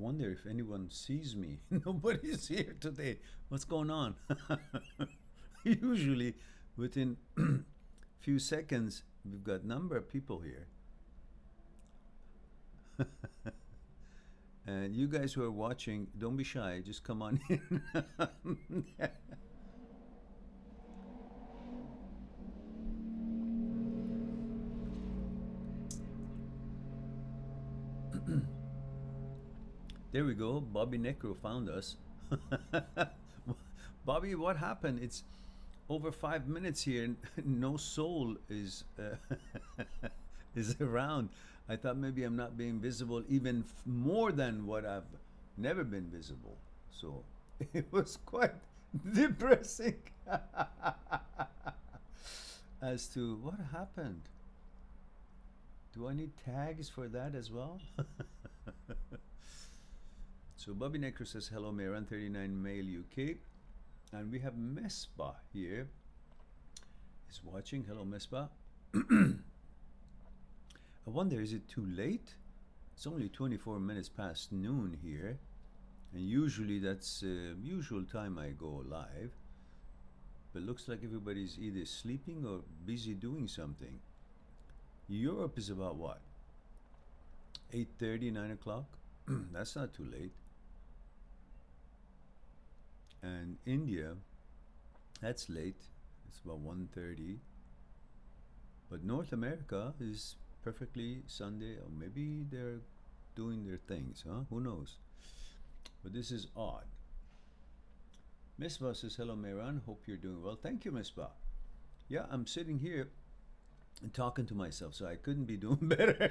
wonder if anyone sees me. Nobody's here today. What's going on? Usually, within few seconds, we've got number of people here. And you guys who are watching, don't be shy. Just come on in. There we go. Bobby Necro found us. Bobby, what happened? It's over 5 minutes here. No soul is is around. I thought maybe I'm not being visible even more than what I've never been visible. So it was quite depressing as to what happened. Do I need tags for that as well? So Bobby Necro says, hello, Mehran, 39 Male UK. And we have Mesbah here. Is watching. Hello, Mesbah. I wonder, is it too late? It's only 24 minutes past noon here. And usually that's usual time I go live. But looks like everybody's either sleeping or busy doing something. Europe is about what? 8:30, 9 o'clock? That's not too late. And India, that's late. It's about 1:30. But North America is perfectly Sunday, or maybe they're doing their things, huh? Who knows? But this is odd. Misbah says, hello, Mehran. Hope you're doing well. Thank you, Misbah. Yeah, I'm sitting here and talking to myself, so I couldn't be doing better.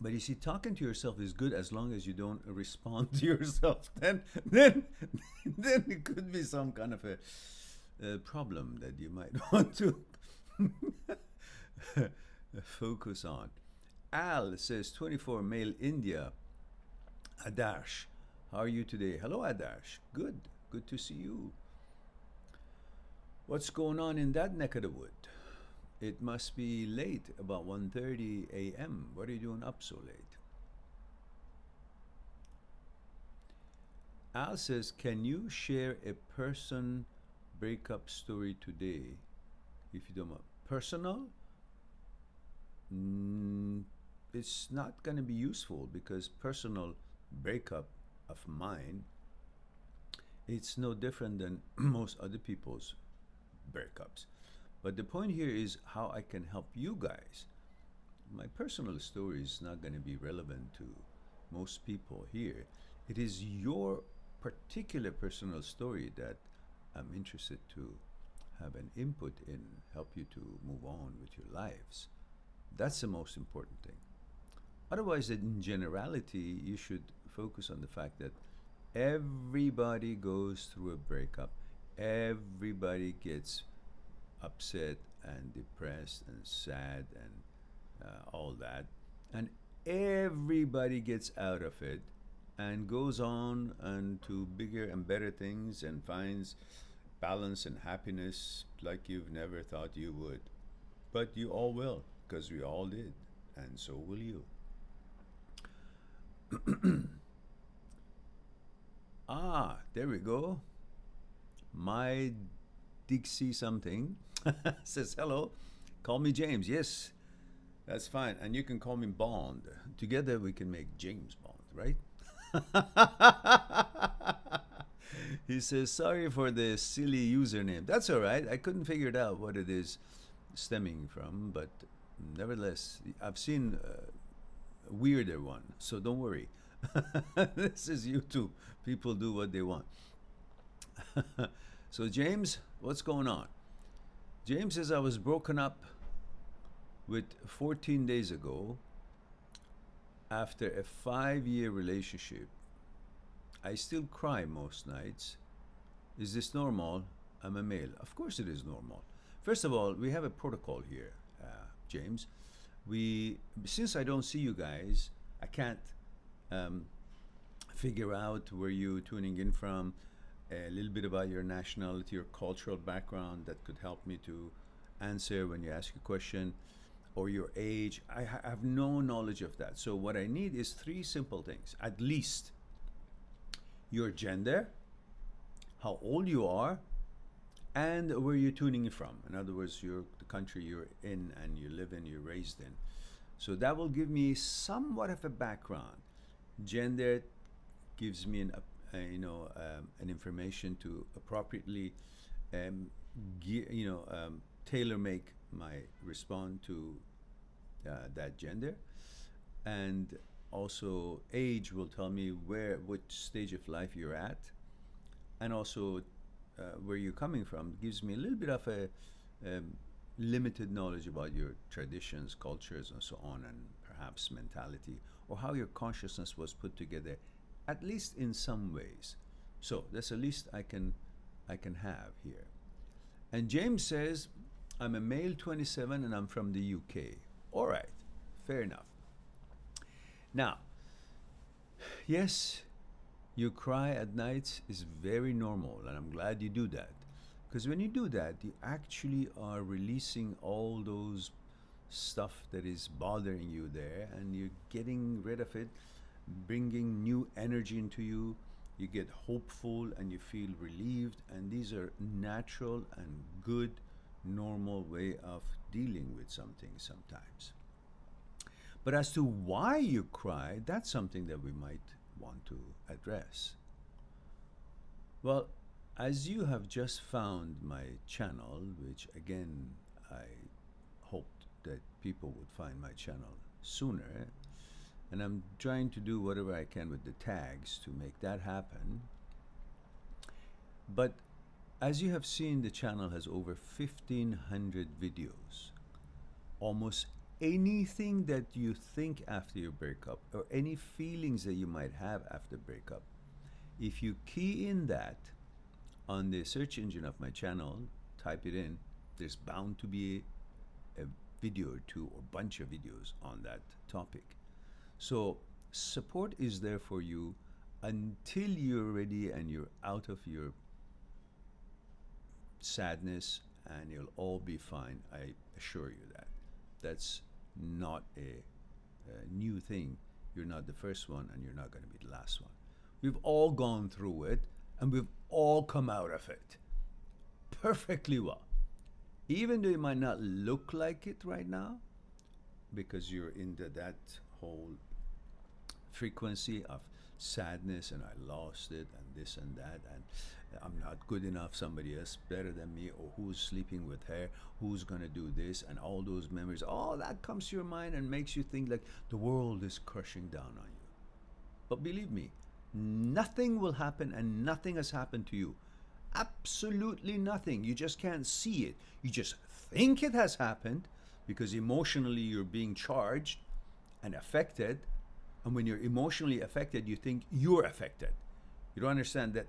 But you see, talking to yourself is good as long as you don't respond to yourself. Then it could be some kind of a problem that you might want to focus on. Al says, 24 Male India. Adarsh, how are you today? Hello, Adarsh. Good. Good to see you. What's going on in that neck of the wood? It must be late, about 1:30 a.m. What are you doing up so late? Al says, can you share a person breakup story today? If you don't mind. Personal? It's not going to be useful because personal breakup of mine, it's no different than most other people's breakups. But the point here is how I can help you guys. My personal story is not going to be relevant to most people here. It is your particular personal story that I'm interested to have an input in, help you to move on with your lives. That's the most important thing. Otherwise, in generality, you should focus on the fact that everybody goes through a breakup. Everybody gets upset and depressed and sad and all that. And everybody gets out of it and goes on and to bigger and better things and finds balance and happiness like you've never thought you would. But you all will, because we all did, and so will you. There we go. My Dixie something says, hello, call me James. Yes, that's fine. And you can call me Bond. Together we can make James Bond, right? He says, sorry for the silly username. That's all right. I couldn't figure it out what it is stemming from, but nevertheless, I've seen a weirder one, so don't worry. This is YouTube. People do what they want. So James, what's going on? James says, I was broken up with 14 days ago after a 5-year relationship. I still cry most nights. Is this normal? I'm a male. Of course it is normal. First of all, we have a protocol here, James. Since I don't see you guys, I can't figure out where you're tuning in from, a little bit about your nationality or cultural background that could help me to answer when you ask a question. or your age. I have no knowledge of that. So what I need is three simple things. At least your gender, how old you are, and where you're tuning from. In other words, the country you're in and you live in, you're raised in. So that will give me somewhat of a background. Gender gives me an information to appropriately tailor make my respond to that gender. And also age will tell me which stage of life you're at, and also where you're coming from gives me a little bit of a limited knowledge about your traditions, cultures, and so on, and perhaps mentality, or how your consciousness was put together, at least in some ways. So that's the least I can have here. And James says, I'm a male, 27, and I'm from the UK. All right, fair enough. Now, yes, you cry at night is very normal, and I'm glad you do that. Because when you do that, you actually are releasing all those stuff that is bothering you there, and you're getting rid of it, bringing new energy into you. You get hopeful and you feel relieved, and these are natural and good, normal way of dealing with something sometimes. But as to why you cry, that's something that we might want to address. Well, as you have just found my channel, which again, I hoped that people would find my channel sooner, and I'm trying to do whatever I can with the tags to make that happen. But as you have seen, the channel has over 1,500 videos. Almost anything that you think after your breakup, or any feelings that you might have after breakup, if you key in that on the search engine of my channel, type it in, there's bound to be a video or two or bunch of videos on that topic. So support is there for you until you're ready and you're out of your sadness, and you'll all be fine. I assure you that. That's not a new thing. You're not the first one, and you're not going to be the last one. We've all gone through it, and we've all come out of it perfectly well. Even though it might not look like it right now, because you're in that whole frequency of sadness, and I lost it, and this and that, and I'm not good enough, somebody else better than me, or who's sleeping with her, who's gonna do this, and all those memories, all that comes to your mind and makes you think like the world is crushing down on you. But believe me, nothing will happen, and nothing has happened to you. Absolutely nothing. You just can't see it. You just think it has happened because emotionally you're being charged and affected. And when you're emotionally affected, you think you're affected. You don't understand that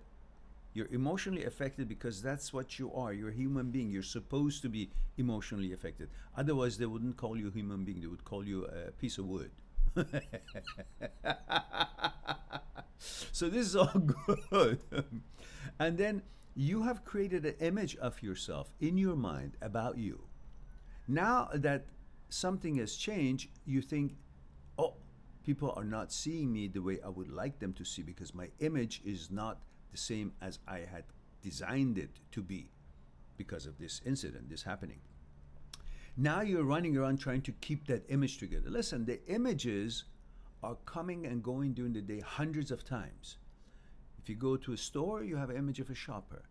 you're emotionally affected because that's what you are. You're a human being. You're supposed to be emotionally affected. Otherwise, they wouldn't call you a human being. They would call you a piece of wood. So this is all good. And then you have created an image of yourself in your mind about you. Now that something has changed, you think, oh, people are not seeing me the way I would like them to see, because my image is not the same as I had designed it to be because of this incident, this happening. Now you're running around trying to keep that image together. Listen, the images are coming and going during the day hundreds of times. If you go to a store, you have an image of a shopper.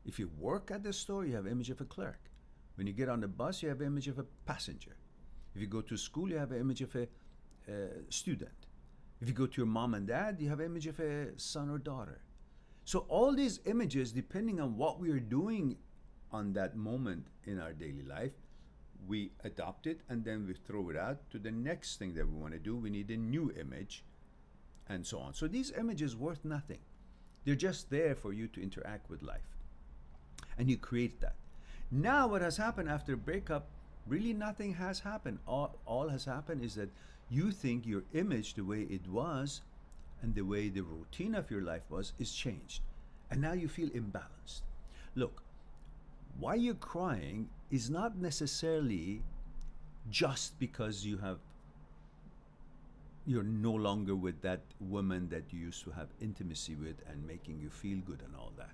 If you work at the store, you have an image of a clerk. When you get on the bus, you have an image of a passenger. If you go to school, you have an image of a student. If you go to your mom and dad, you have an image of a son or daughter. So all these images, depending on what we are doing on that moment in our daily life, we adopt it and then we throw it out to the next thing that we want to do. We need a new image and so on. So these images worth nothing. They're just there for you to interact with life. And you create that. Now what has happened after breakup, really nothing has happened. All has happened is that you think your image, the way it was and the way the routine of your life was, is changed. And now you feel imbalanced. Look, why you're crying is not necessarily just because you're no longer with that woman that you used to have intimacy with and making you feel good and all that.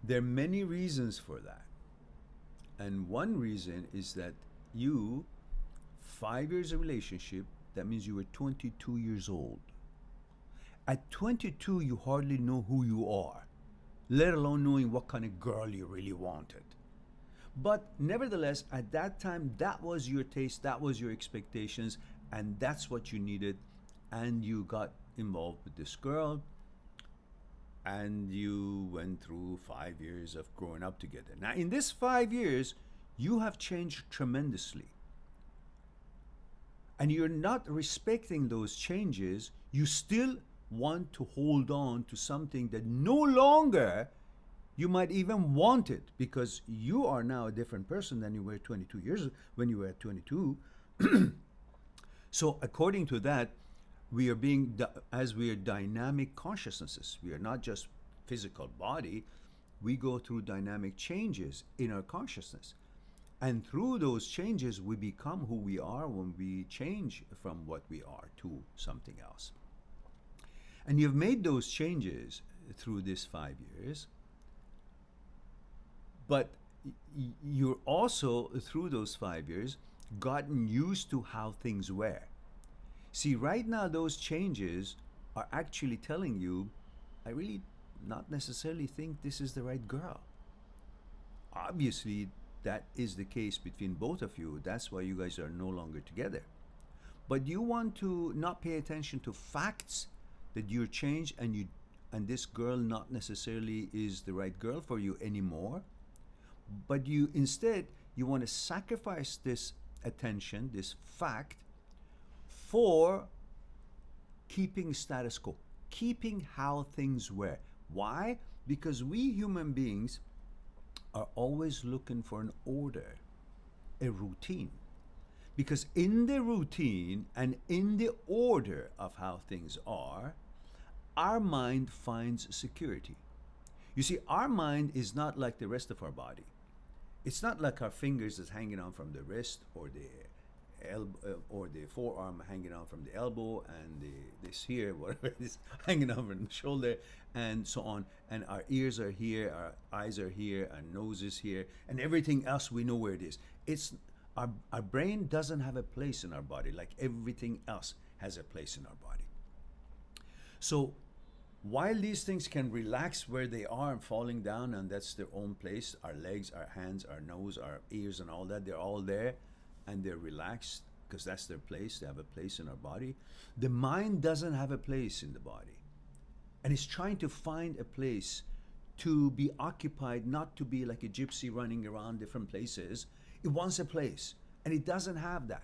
There are many reasons for that. And one reason is that 5 years of relationship, that means you were 22 years old. At 22, you hardly know who you are, let alone knowing what kind of girl you really wanted. But nevertheless, at that time, that was your taste, that was your expectations, and that's what you needed. And you got involved with this girl, and you went through 5 years of growing up together. Now, in this 5 years, you have changed tremendously. And you're not respecting those changes. You still want to hold on to something that no longer you might even want it, because you are now a different person than you were 22 years when you were at 22. So according to that, we are dynamic consciousnesses. We are not just physical body. We go through dynamic changes in our consciousness. And through those changes, we become who we are when we change from what we are to something else. And you've made those changes through this 5 years, but you're also, through those 5 years, gotten used to how things were. See, right now, those changes are actually telling you, I really not necessarily think this is the right girl. Obviously, that is the case between both of you. That's why you guys are no longer together. But you want to not pay attention to facts that you're changed, and this girl not necessarily is the right girl for you anymore. But you want to sacrifice this attention, this fact, for keeping status quo, keeping how things were. Why? Because we human beings are always looking for an order, a routine. Because in the routine and in the order of how things are, our mind finds security. You see, our mind is not like the rest of our body. It's not like our fingers is hanging on from the wrist, or the elbow, or the forearm hanging on from the elbow, and this here, whatever it is, hanging on from the shoulder, and so on. And our ears are here, our eyes are here, our nose is here, and everything else we know where it is. It's our brain doesn't have a place in our body like everything else has a place in our body. So while these things can relax where they are and falling down, and that's their own place, our legs, our hands, our nose, our ears, and all that, they're all there and they're relaxed because that's their place. They have a place in our body. The mind doesn't have a place in the body, and it's trying to find a place to be occupied, not to be like a gypsy running around different places. It wants a place, and it doesn't have that.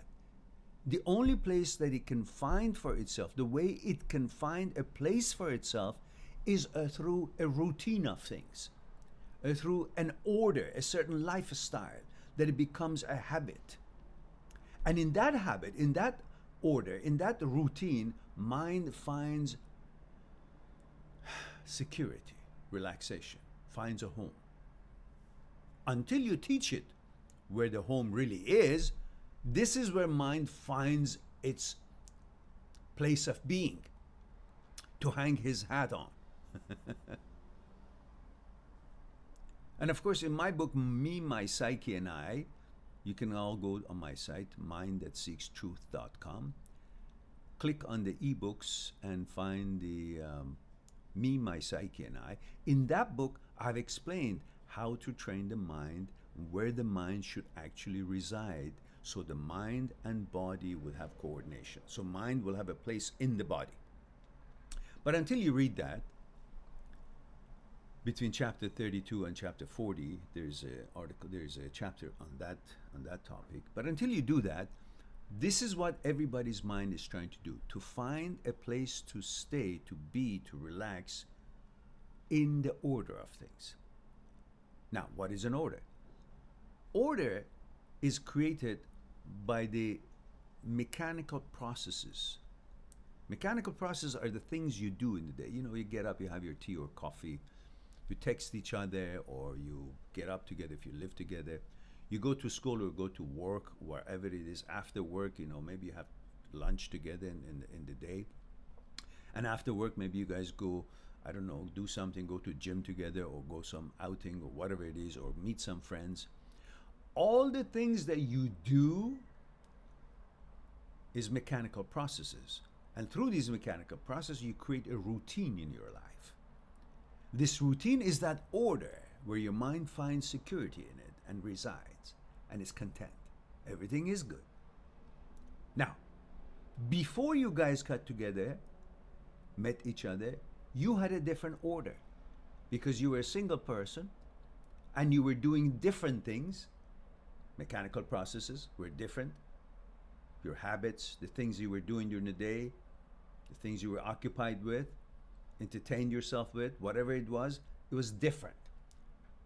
The only place that it can find for itself, the way it can find a place for itself, is through a routine of things, through an order, a certain lifestyle, that it becomes a habit. And in that habit, in that order, in that routine, mind finds security, relaxation, finds a home. Until you teach it where the home really is, this is where mind finds its place of being, to hang his hat on. And of course, in my book, Me, My Psyche, and I, you can all go on my site, mindthatseekstruth.com, click on the ebooks and find the Me, My Psyche, and I. In that book, I've explained how to train the mind, where the mind should actually reside, so the mind and body will have coordination. So mind will have a place in the body. But until you read that, between chapter 32 and chapter 40, there's a chapter on that topic. But until you do that, this is what everybody's mind is trying to do: to find a place to stay, to be, to relax in the order of things. Now, what is an order? Order is created by the mechanical processes. Mechanical processes are the things you do in the day. You know, you get up, you have your tea or coffee, you text each other, or you get up together if you live together. You go to school or go to work, wherever it is. After work, maybe you have lunch together in the day. And after work, maybe you guys go, I don't know, do something, go to gym together or go some outing or whatever it is, or meet some friends. All the things that you do is mechanical processes. And through these mechanical processes, you create a routine in your life. This routine is that order where your mind finds security in it and resides and is content. Everything is good. Now, before you guys got together, met each other, you had a different order because you were a single person and you were doing different things. Mechanical processes were different. Your habits, the things you were doing during the day, the things you were occupied with, entertained yourself with, whatever it was different.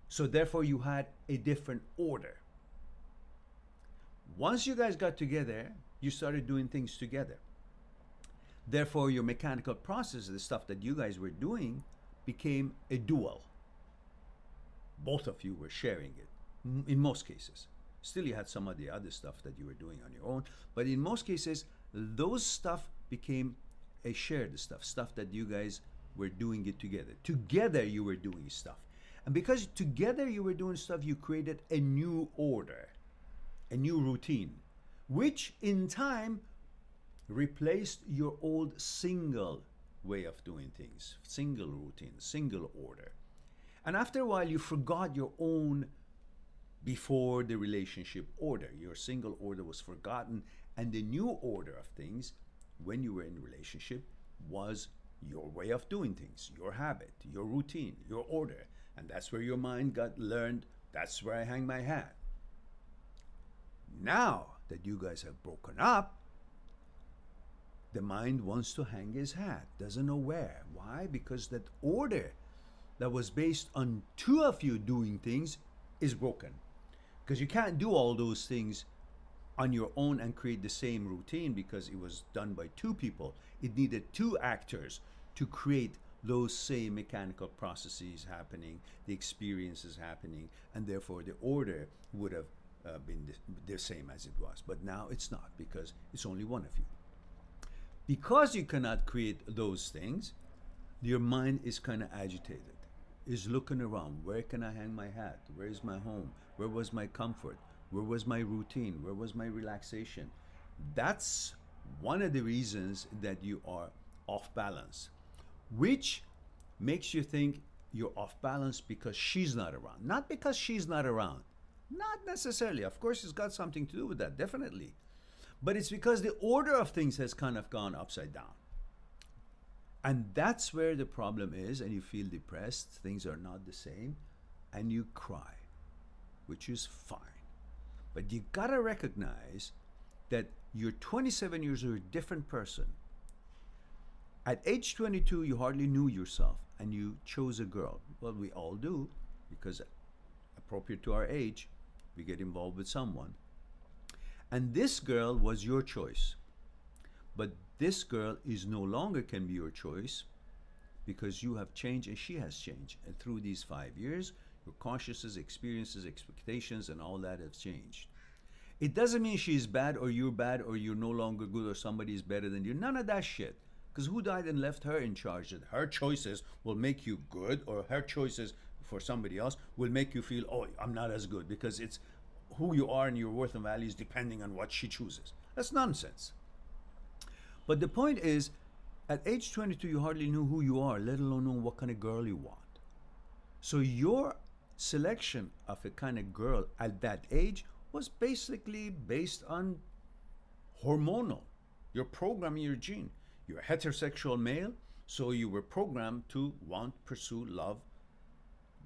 So therefore you had a different order. Once you guys got together, you started doing things together. Therefore your mechanical process, the stuff that you guys were doing, became a dual. Both of you were sharing it, in most cases. Still you had some of the other stuff that you were doing on your own, but in most cases, those stuff became a shared stuff that you guys were doing it together. Together you were doing stuff. And because together you were doing stuff, you created a new order, a new routine, which in time replaced your old single way of doing things, single routine, single order. And after a while, you forgot your own before the relationship order. Your single order was forgotten, and the new order of things when you were in a relationship was your way of doing things, your habit, your routine, your order. And that's where your mind got learned, that's where I hang my hat. Now that you guys have broken up, the mind wants to hang his hat, doesn't know where. Why? Because that order that was based on two of you doing things is broken. Because you can't do all those things on your own and create the same routine because it was done by two people. It needed two actors to create those same mechanical processes happening, the experiences happening, and therefore the order would have been the same as it was. But now it's not because it's only one of you. Because you cannot create those things, your mind is kind of agitated, is looking around. Where can I hang my hat? Where is my home? Where was my comfort? Where was my routine? Where was my relaxation? That's one of the reasons that you are off balance, which makes you think you're off balance because she's not around. Not because she's not around. Not necessarily. Of course, it's got something to do with that, definitely. But it's because the order of things has kind of gone upside down. And that's where the problem is, and you feel depressed, things are not the same, and you cry, which is fine. But you gotta recognize that you're 27 years old, a different person. At age 22, you hardly knew yourself, and you chose a girl. Well, we all do, because appropriate to our age, we get involved with someone. And this girl was your choice. But this girl is no longer can be your choice because you have changed and she has changed. And through these 5 years, your consciousness, experiences, expectations, and all that have changed. It doesn't mean she's bad or you're no longer good or somebody is better than you. None of that shit. Because who died and left her in charge? That her choices will make you good, or her choices for somebody else will make you feel, oh, I'm not as good, because it's who you are and your worth and values depending on what she chooses. That's nonsense. But the point is, at age 22, you hardly knew who you are, let alone know what kind of girl you want. So your selection of a kind of girl at that age was basically based on hormonal. You're programming your gene. You're a heterosexual male, so you were programmed to want, pursue, love,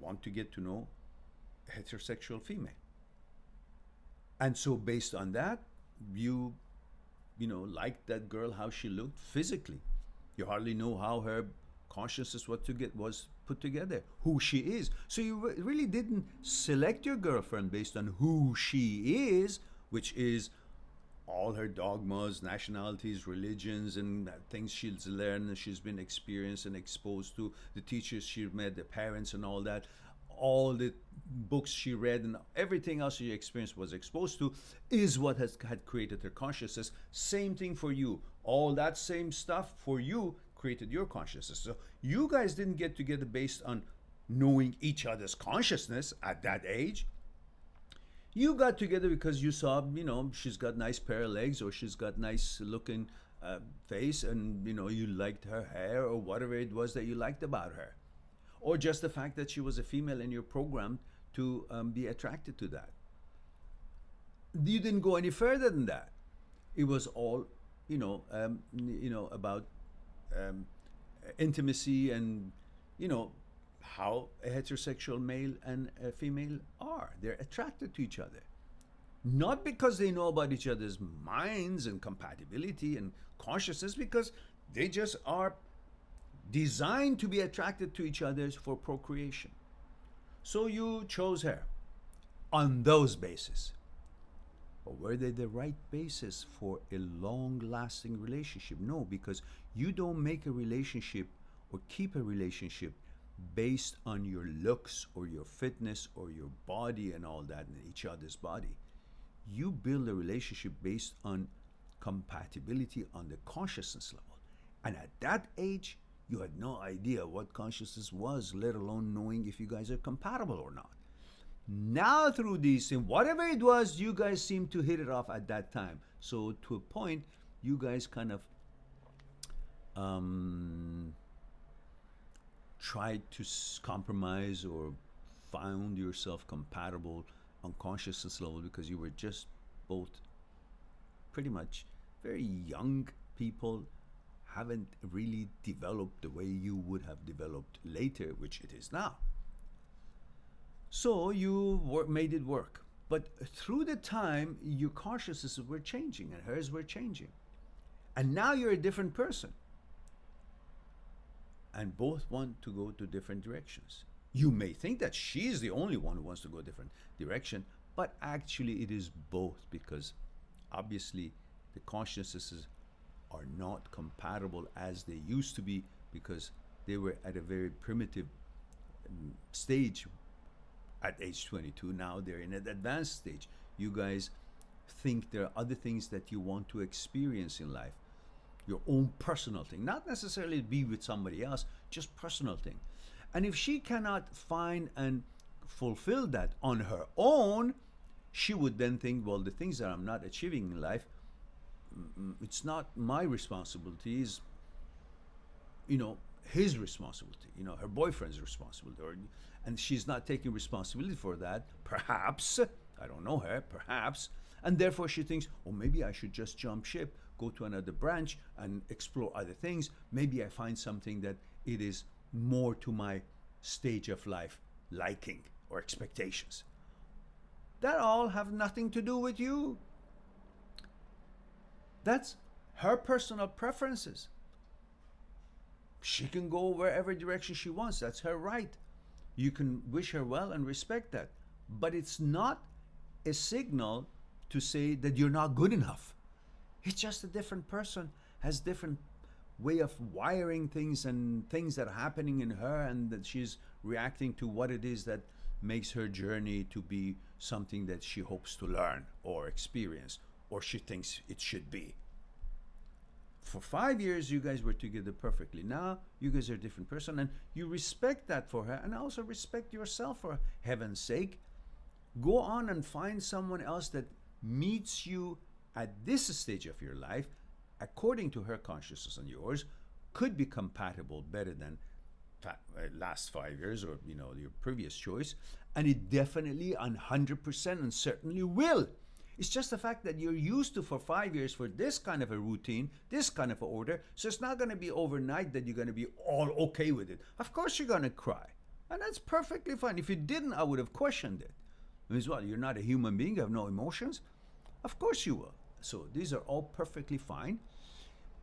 want to get to know a heterosexual female. And so based on that, you liked that girl, how she looked physically. You hardly know how her consciousness was put together, who she is. So you really didn't select your girlfriend based on who she is, which is all her dogmas, nationalities, religions, and things she's learned and she's been experienced and exposed to, the teachers she's met, the parents and all that, all the books she read and everything else she experienced was exposed to is what had created her consciousness. Same thing for you. All that same stuff for you created your consciousness. So you guys didn't get together based on knowing each other's consciousness at that age. You got together because you saw, she's got nice pair of legs, or she's got nice looking face, and you liked her hair, or whatever it was that you liked about her, or just the fact that she was a female and you're programmed to be attracted to that. You didn't go any further than that. It was all, about intimacy and, how a heterosexual male and a female are. They're attracted to each other. Not because they know about each other's minds and compatibility and consciousness, because they just are designed to be attracted to each other for procreation. So you chose her on those bases. But were they the right basis for a long-lasting relationship? No, because you don't make a relationship or keep a relationship based on your looks or your fitness or your body and all that, and each other's body. You build a relationship based on compatibility on the consciousness level. And at that age, you had no idea what consciousness was, let alone knowing if you guys are compatible or not. Now through these things, whatever it was, you guys seem to hit it off at that time. So to a point, you guys kind of tried to compromise or found yourself compatible on consciousness level because you were just both pretty much very young people, haven't really developed the way you would have developed later, which it is now. So you made it work. But through the time, your consciousnesses were changing and hers were changing. And now you're a different person. And both want to go to different directions. You may think that she's the only one who wants to go a different direction, but actually it is both, because obviously the consciousnesses are not compatible as they used to be, because they were at a very primitive stage at age 22. Now they're in an advanced stage. You guys think there are other things that you want to experience in life, your own personal thing, not necessarily be with somebody else, just personal thing. And if she cannot find and fulfill that on her own, she would then think, well, the things that I'm not achieving in life, it's not my responsibility, it's, his responsibility, her boyfriend's responsibility, and she's not taking responsibility for that, perhaps, I don't know her, perhaps, and therefore she thinks, oh, maybe I should just jump ship, go to another branch and explore other things. Maybe I find something that it is more to my stage of life liking or expectations. That all have nothing to do with you. That's her personal preferences. She can go wherever direction she wants. That's her right. You can wish her well and respect that. But it's not a signal to say that you're not good enough. It's just a different person, has different way of wiring things and things that are happening in her, and that she's reacting to what it is that makes her journey to be something that she hopes to learn or experience, or she thinks it should be. For 5 years, you guys were together perfectly. Now, you guys are a different person, and you respect that for her, and also respect yourself, for heaven's sake. Go on and find someone else that meets you at this stage of your life, according to her consciousness and yours, could be compatible better than last 5 years or your previous choice, and it definitely 100% and certainly will. It's just the fact that you're used to for 5 years for this kind of a routine, this kind of a order, so it's not going to be overnight that you're going to be all okay with it. Of course you're going to cry, and that's perfectly fine. If you didn't, I would have questioned it. It means what? You're not a human being, you have no emotions? Of course you will. So these are all perfectly fine,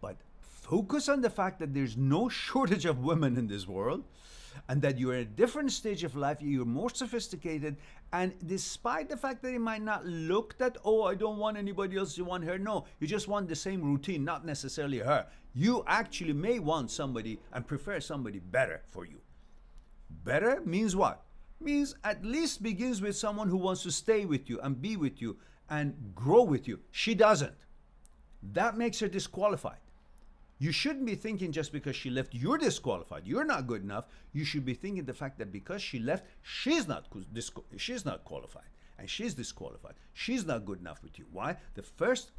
but focus on the fact that there's no shortage of women in this world, and that you're at a different stage of life, you're more sophisticated, and despite the fact that it might not look that, oh, I don't want anybody else, you want her. No, you just want the same routine, not necessarily her. You actually may want somebody and prefer somebody better for you. Better means what? means at least begins with someone who wants to stay with you and be with you and grow with you. She doesn't. That makes her disqualified. You shouldn't be thinking just because she left, you're disqualified. You're not good enough. You should be thinking the fact that because she left, she's not qualified and she's disqualified. She's not good enough with you. Why? The first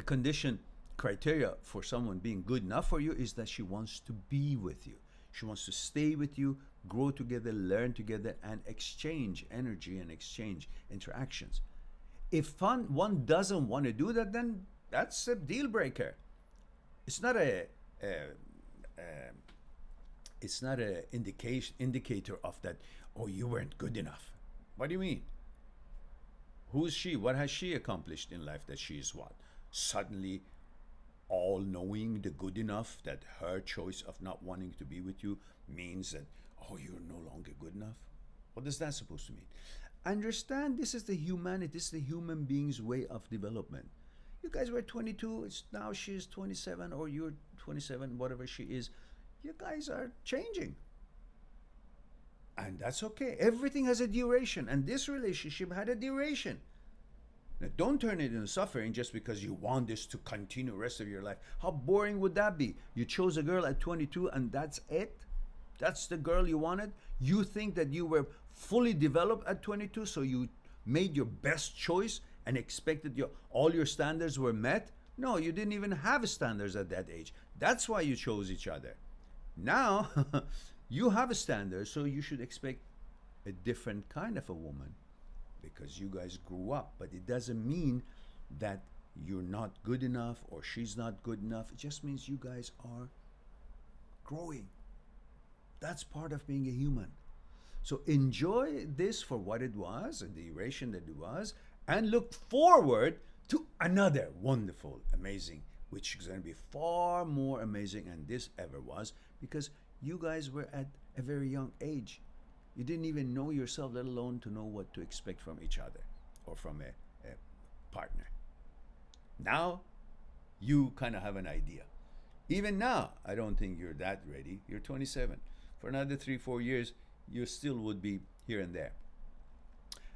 condition criteria for someone being good enough for you is that she wants to be with you. She wants to stay with you, grow together, learn together, and exchange energy and exchange interactions. If one doesn't want to do that, then that's a deal breaker. It's not a indicator of that. Oh, you weren't good enough. What do you mean? Who is she? What has she accomplished in life that she is what? Suddenly all knowing, the good enough, that her choice of not wanting to be with you means that, oh, you're no longer good enough? What is that supposed to mean? Understand, this is the humanity, this is the human being's way of development. You guys were 22, it's now she's 27, or you're 27, whatever she is. You guys are changing. And that's okay. Everything has a duration, and this relationship had a duration. Now, don't turn it into suffering just because you want this to continue the rest of your life. How boring would that be? You chose a girl at 22 and that's it? That's the girl you wanted? You think that you were fully developed at 22, so you made your best choice and expected all your standards were met? No, you didn't even have standards at that age. That's why you chose each other. Now, you have a standard, so you should expect a different kind of a woman because you guys grew up. But it doesn't mean that you're not good enough or she's not good enough. It just means you guys are growing. That's part of being a human. So enjoy this for what it was, and the duration that it was, and look forward to another wonderful, amazing, which is going to be far more amazing than this ever was, because you guys were at a very young age. You didn't even know yourself, let alone to know what to expect from each other or from a partner. Now, you kind of have an idea. Even now, I don't think you're that ready. You're 27. For another 3-4 years, you still would be here and there.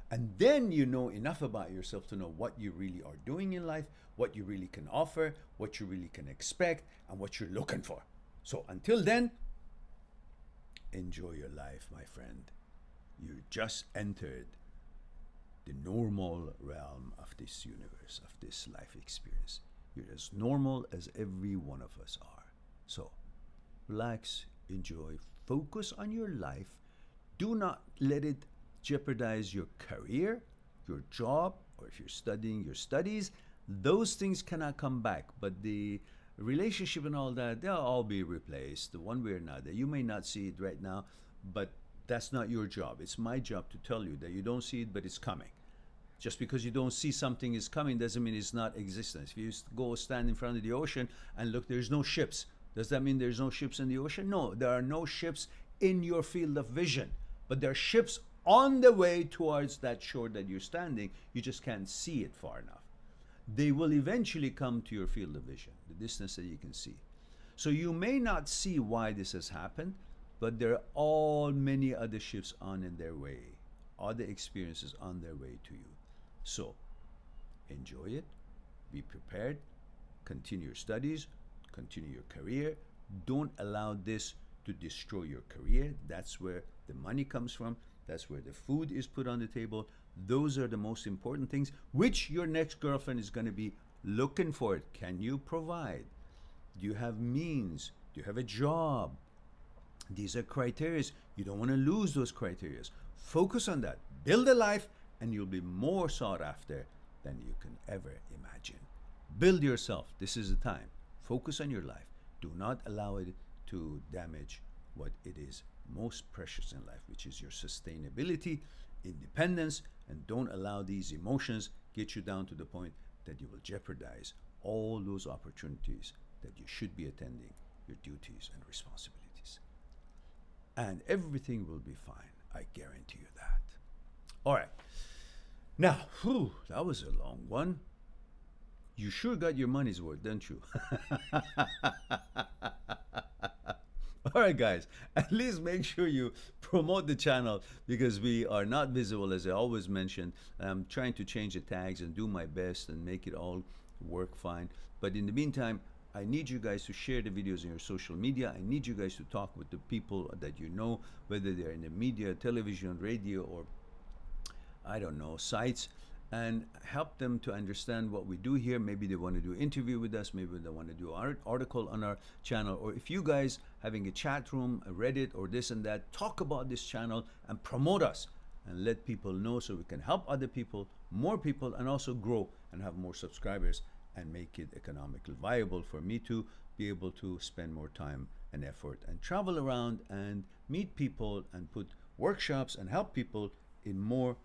And then you know enough about yourself to know what you really are doing in life, what you really can offer, what you really can expect, and what you're looking for. So until then, enjoy your life, my friend. You just entered the normal realm of this universe, of this life experience. You're as normal as every one of us are. So relax, enjoy, focus on your life. Do not let it jeopardize your career, your job, or if you're studying, your studies. Those things cannot come back, but the relationship and all that, they'll all be replaced one way or another. You may not see it right now, but that's not your job. It's my job to tell you that you don't see it, but it's coming. Just because you don't see something is coming doesn't mean it's not existence. If you go stand in front of the ocean and look, there's no ships. Does that mean there's no ships in the ocean? No, there are no ships in your field of vision, but there are ships on the way towards that shore that you're standing. You just can't see it far enough. They will eventually come to your field of vision, the distance that you can see. So you may not see why this has happened, but there are all many other ships on in their way, other experiences on their way to you. So enjoy it, be prepared, continue your studies, continue your career. Don't allow this to destroy your career. That's where the money comes from. That's where the food is put on the table. Those are the most important things, which your next girlfriend is going to be looking for. It. Can you provide? Do you have means? Do you have a job? These are criteria. You don't want to lose those criteria. Focus on that. Build a life, and you'll be more sought after than you can ever imagine. Build yourself. This is the time. Focus on your life. Do not allow it to damage what it is most precious in life, which is your sustainability, independence, and don't allow these emotions get you down to the point that you will jeopardize all those opportunities that you should be attending, your duties and responsibilities. And everything will be fine. I guarantee you that. All right. Now, that was a long one. You sure got your money's worth, didn't you? All right, guys, at least make sure you promote the channel because we are not visible, as I always mention. I'm trying to change the tags and do my best and make it all work fine. But in the meantime, I need you guys to share the videos in your social media. I need you guys to talk with the people that you know, whether they're in the media, television, radio, or I don't know, sites, and help them to understand what we do here. Maybe they want to do an interview with us. Maybe they want to do an article on our channel. Or if you guys having a chat room, a Reddit, or this and that, talk about this channel and promote us and let people know so we can help other people, more people, and also grow and have more subscribers and make it economically viable for me to be able to spend more time and effort and travel around and meet people and put workshops and help people in more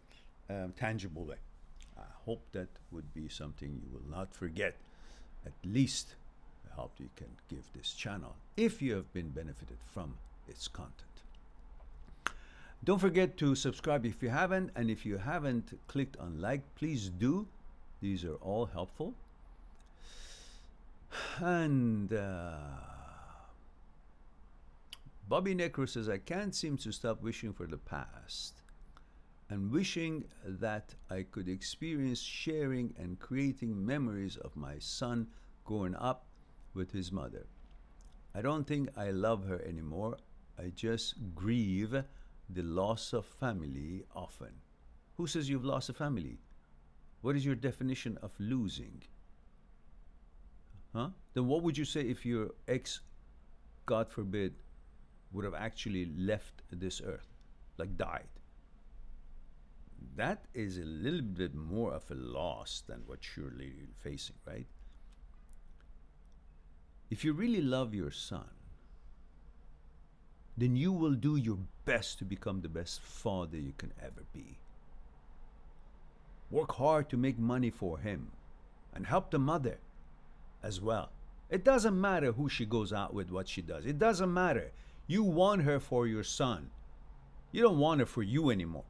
tangible way. I hope that would be something you will not forget, at least the help you can give this channel if you have been benefited from its content. Don't forget to subscribe if you haven't, and if you haven't clicked on like, please do. These are all helpful. And Bobby Necro says, I can't seem to stop wishing for the past and wishing that I could experience sharing and creating memories of my son growing up with his mother. I don't think I love her anymore. I just grieve the loss of family often. Who says you've lost a family? What is your definition of losing? Huh? Then what would you say if your ex, God forbid, would have actually left this earth, like died? That is a little bit more of a loss than what you're really facing, right? If you really love your son, then you will do your best to become the best father you can ever be. Work hard to make money for him and help the mother as well. It doesn't matter who she goes out with, what she does. It doesn't matter. You want her for your son. You don't want her for you anymore.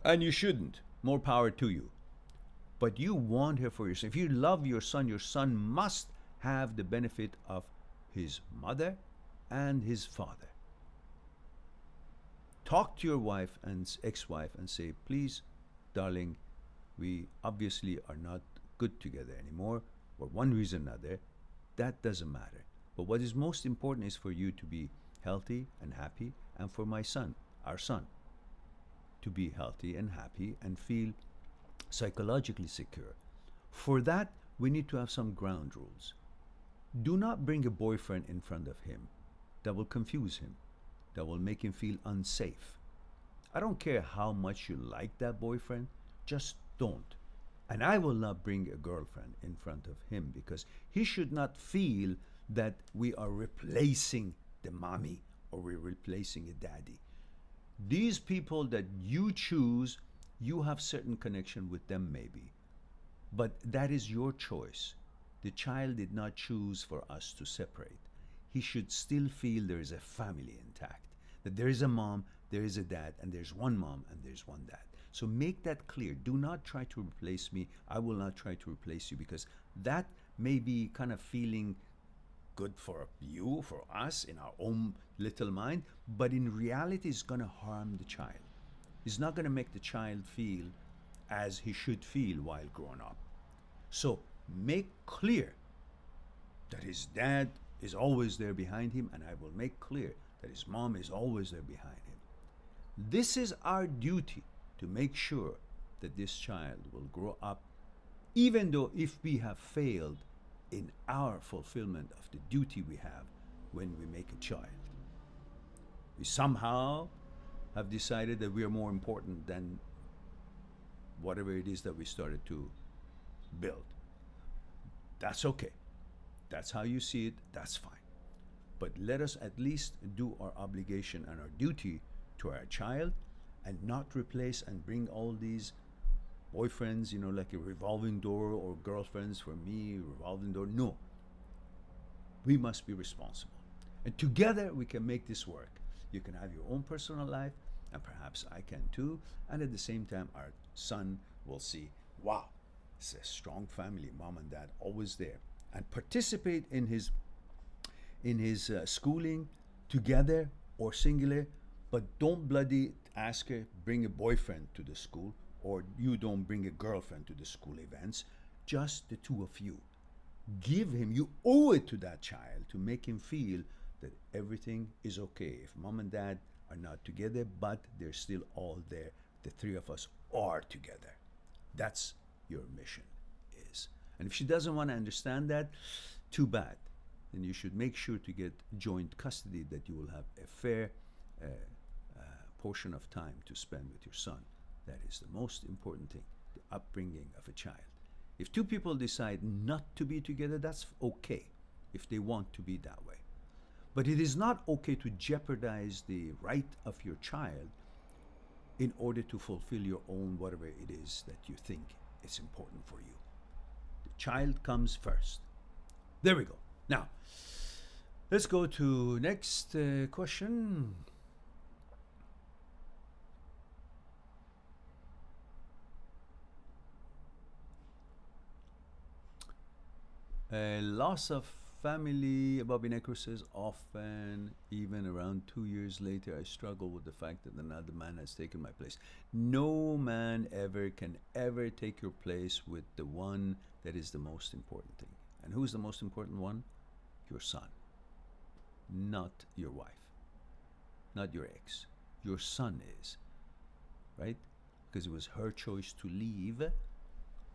And you shouldn't. More power to you. But you want her for your son. If you love your son must have the benefit of his mother and his father. Talk to your wife and ex-wife and say, please, darling, we obviously are not good together anymore for one reason or another. That doesn't matter. But what is most important is for you to be healthy and happy, and for my son, our son, to be healthy and happy and feel psychologically secure. For that, we need to have some ground rules. Do not bring a boyfriend in front of him. That will confuse him. That will make him feel unsafe. I don't care how much you like that boyfriend, just don't. And I will not bring a girlfriend in front of him because he should not feel that we are replacing the mommy or we're replacing a daddy. These people that you choose, you have certain connection with them maybe, but that is your choice. The child did not choose for us to separate. He should still feel there is a family intact, that there is a mom, there is a dad, and there's one mom and there's one dad. So make that clear. Do not try to replace me. I will not try to replace you, because that may be kind of feeling good for you, for us, in our own little mind, but in reality it's going to harm the child. It's not going to make the child feel as he should feel while growing up. So make clear that his dad is always there behind him, and I will make clear that his mom is always there behind him. This is our duty, to make sure that this child will grow up, even though if we have failed in our fulfillment of the duty we have when we make a child. We somehow have decided that we are more important than whatever it is that we started to build. That's okay. That's how you see it, that's fine. But let us at least do our obligation and our duty to our child, and not replace and bring all these boyfriends, like a revolving door, or girlfriends for me, revolving door. No. We must be responsible. And together we can make this work. You can have your own personal life, and perhaps I can too. And at the same time, our son will see, wow, it's a strong family, mom and dad always there. And participate in his schooling together or singular, but don't bloody ask her bring a boyfriend to the school, or you don't bring a girlfriend to the school events. Just the two of you. Give him, you owe it to that child to make him feel that everything is okay. If mom and dad are not together, but they're still all there, the three of us are together. That's your mission is. And if she doesn't want to understand that, too bad. Then you should make sure to get joint custody, that you will have a fair portion of time to spend with your son. That is the most important thing, the upbringing of a child. If two people decide not to be together, that's okay if they want to be that way. But it is not okay to jeopardize the right of your child in order to fulfill your own whatever it is that you think is important for you. The child comes first. There we go. Now, let's go to next question. Loss of family, Bobby Necro says, often, even around 2 years later, I struggle with the fact that another man has taken my place. No man ever can ever take your place with the one that is the most important thing. And who's the most important one? Your son, not your wife, not your ex. Your son is, right? Because it was her choice to leave,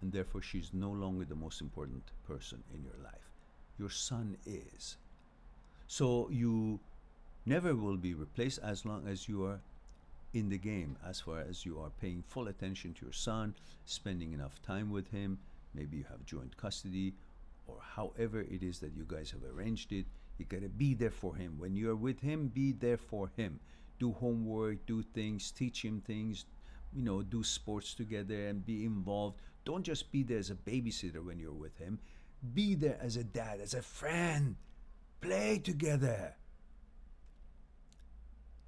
and therefore she's no longer the most important person in your life. Your son is. So you never will be replaced as long as you are in the game, as far as you are paying full attention to your son, spending enough time with him. Maybe you have joint custody, or however it is that you guys have arranged it. You gotta be there for him. When you're with him, be there for him. Do homework, do things, teach him things, do sports together and be involved. Don't just be there as a babysitter when you're with him. Be there as a dad, as a friend. Play together.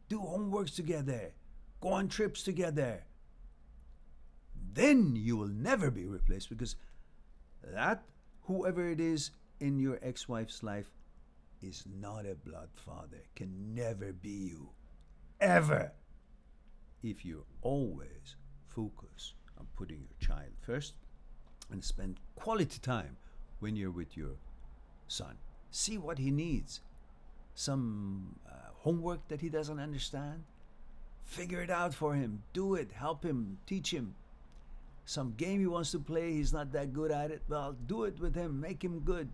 Do homeworks together. Go on trips together. Then you will never be replaced, because that, whoever it is in your ex-wife's life, is not a blood father. Can never be you. Ever. If you always focus on putting your child first and spend quality time when you're with your son. See what he needs. Some homework that he doesn't understand, figure it out for him. Do it. Help him. Teach him. Some game he wants to play, he's not that good at it. Well, do it with him. Make him good.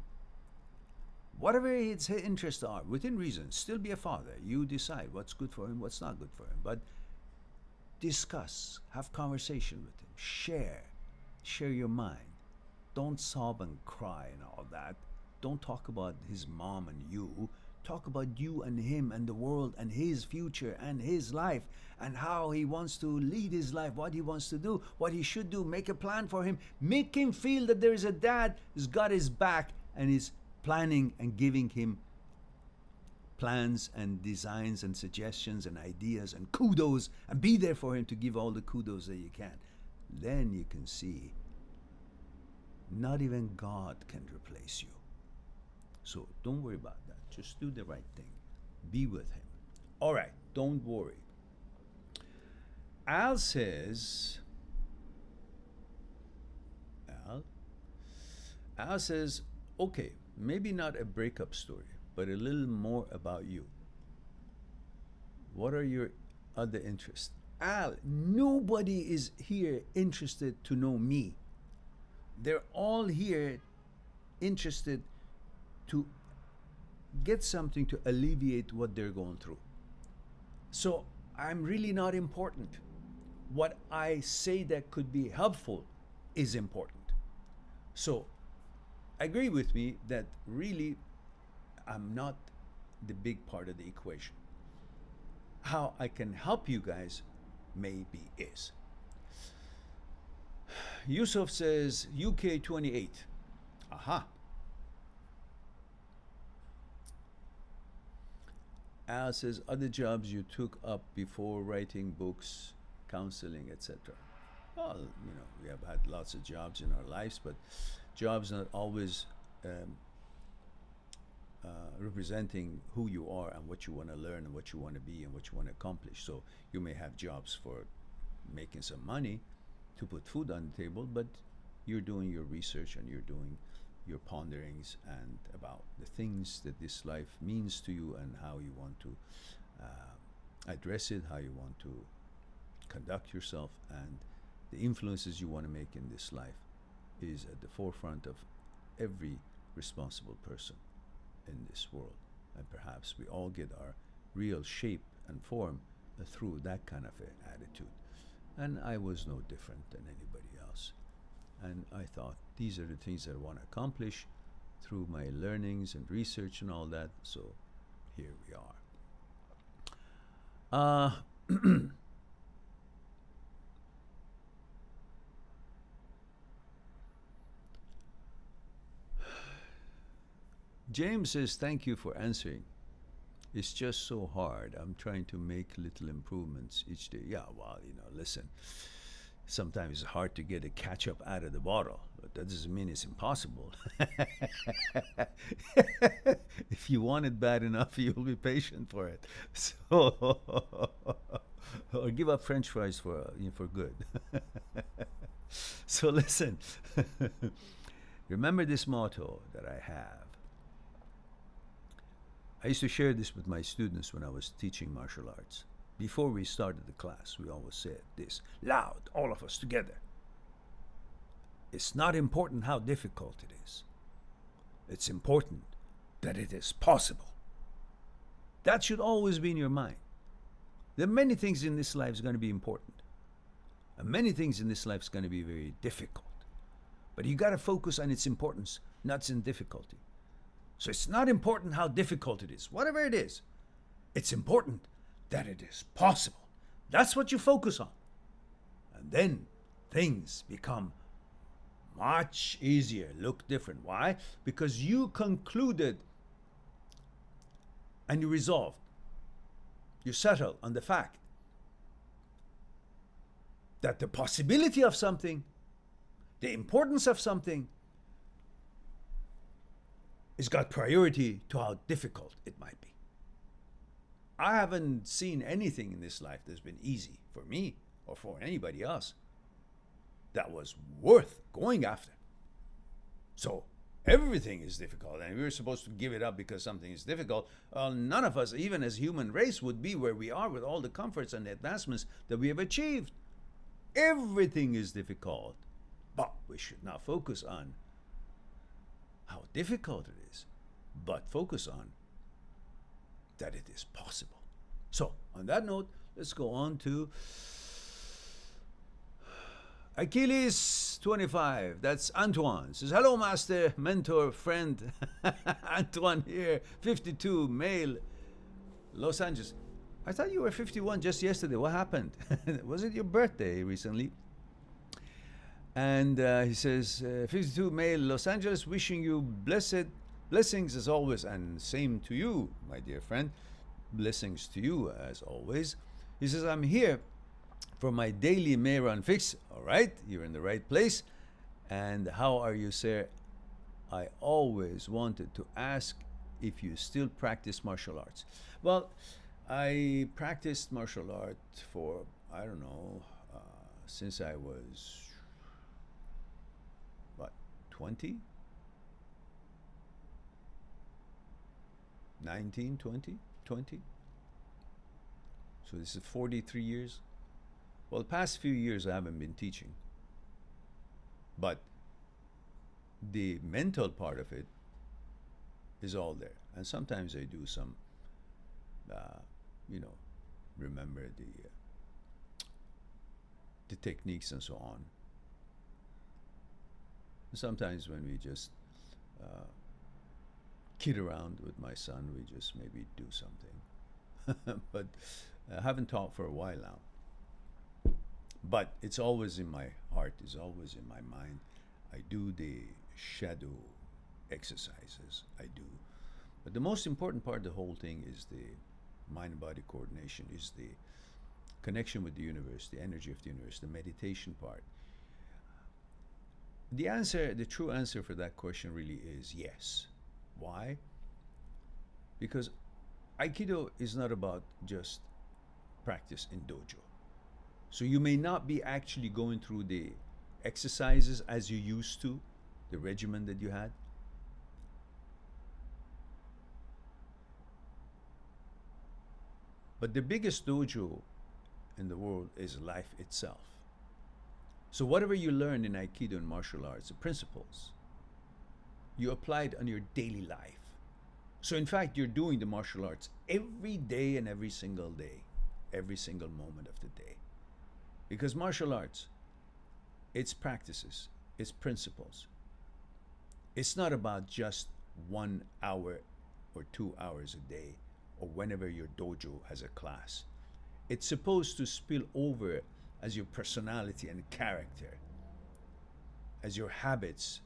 Whatever his interests are, within reason, still be a father. You decide what's good for him, what's not good for him. But discuss, have conversation with him, share your mind. Don't sob and cry and all that. Don't talk about his mom and you. Talk about you and him and the world and his future and his life and how he wants to lead his life, what he wants to do, what he should do. Make a plan for him. Make him feel that there is a dad who's got his back and is planning and giving him plans and designs and suggestions and ideas and kudos, and be there for him to give all the kudos that you can. Then you can see not even God can replace you. So don't worry about that. Just do the right thing. Be with him. All right, don't worry. Al says, okay, maybe not a breakup story, but a little more about you. What are your other interests? Al, nobody is here interested to know me. They're all here interested to get something to alleviate what they're going through. So I'm really not important. What I say that could be helpful is important. So agree with me that really I'm not the big part of the equation. How I can help you guys maybe is. Yusuf says UK 28. Aha. Al says other jobs you took up before writing books, counseling, etc. Well, we have had lots of jobs in our lives, but jobs not always representing who you are and what you want to learn and what you want to be and what you want to accomplish. So you may have jobs for making some money to put food on the table, but you're doing your research and you're doing your ponderings and about the things that this life means to you and how you want to address it, how you want to conduct yourself, and the influences you want to make in this life is at the forefront of every responsible person in this world. And perhaps we all get our real shape and form through that kind of a attitude. And I was no different than anybody else. And I thought, these are the things that I want to accomplish through my learnings and research and all that. So here we are. James says, thank you for answering. It's just so hard. I'm trying to make little improvements each day. Yeah, well, listen, sometimes it's hard to get a ketchup out of the bottle, but that doesn't mean it's impossible. If you want it bad enough, you'll be patient for it. So, or give up French fries for good. So listen, remember this motto that I have. I used to share this with my students when I was teaching martial arts. Before we started the class, we always said this, loud, all of us together. It's not important how difficult it is. It's important that it is possible. That should always be in your mind. There are many things in this life is going to be important. And many things in this life is going to be very difficult. But you got to focus on its importance, not its difficulty. So it's not important how difficult it is, whatever it is. It's important that it is possible. That's what you focus on. And then things become much easier, look different. Why? Because you concluded and you resolved. You settled on the fact that the possibility of something, the importance of something, it's got priority to how difficult it might be. I haven't seen anything in this life that's been easy for me or for anybody else that was worth going after. So everything is difficult, and we're supposed to give it up because something is difficult. Well, none of us, even as human race, would be where we are with all the comforts and the advancements that we have achieved. Everything is difficult, but we should not focus on how difficult it is, but focus on that it is possible. So, on that note, let's go on to Achilles 25. That's Antoine. Says, hello, master, mentor, friend. Antoine here, 52, male, Los Angeles. I thought you were 51 just yesterday. What happened? Was it your birthday recently? And he says, 52, male, Los Angeles, wishing you blessings as always, and same to you, my dear friend. Blessings to you as always. He says, I'm here for my daily Mehran fix. All right, you're in the right place. And how are you, sir? I always wanted to ask if you still practice martial arts. Well, I practiced martial art for, I don't know, since I was, 20? 19, 20? 20? So this is 43 years. Well, the past few years I haven't been teaching. But the mental part of it is all there. And sometimes I do some, remember the techniques and so on. Sometimes when we just kid around with my son, we just maybe do something. But I haven't taught for a while now. But it's always in my heart, it's always in my mind. I do the shadow exercises, I do. But the most important part of the whole thing is the mind-body coordination, is the connection with the universe, the energy of the universe, the meditation part. The true answer for that question really is yes. Why? Because Aikido is not about just practice in dojo. So you may not be actually going through the exercises as you used to, the regimen that you had. But the biggest dojo in the world is life itself. So whatever you learn in Aikido and martial arts, the principles, you apply it on your daily life. So in fact, you're doing the martial arts every day and every single day, every single moment of the day. Because martial arts, it's practices, it's principles. It's not about just 1 hour or 2 hours a day or whenever your dojo has a class. It's supposed to spill over as your personality and character, as your habits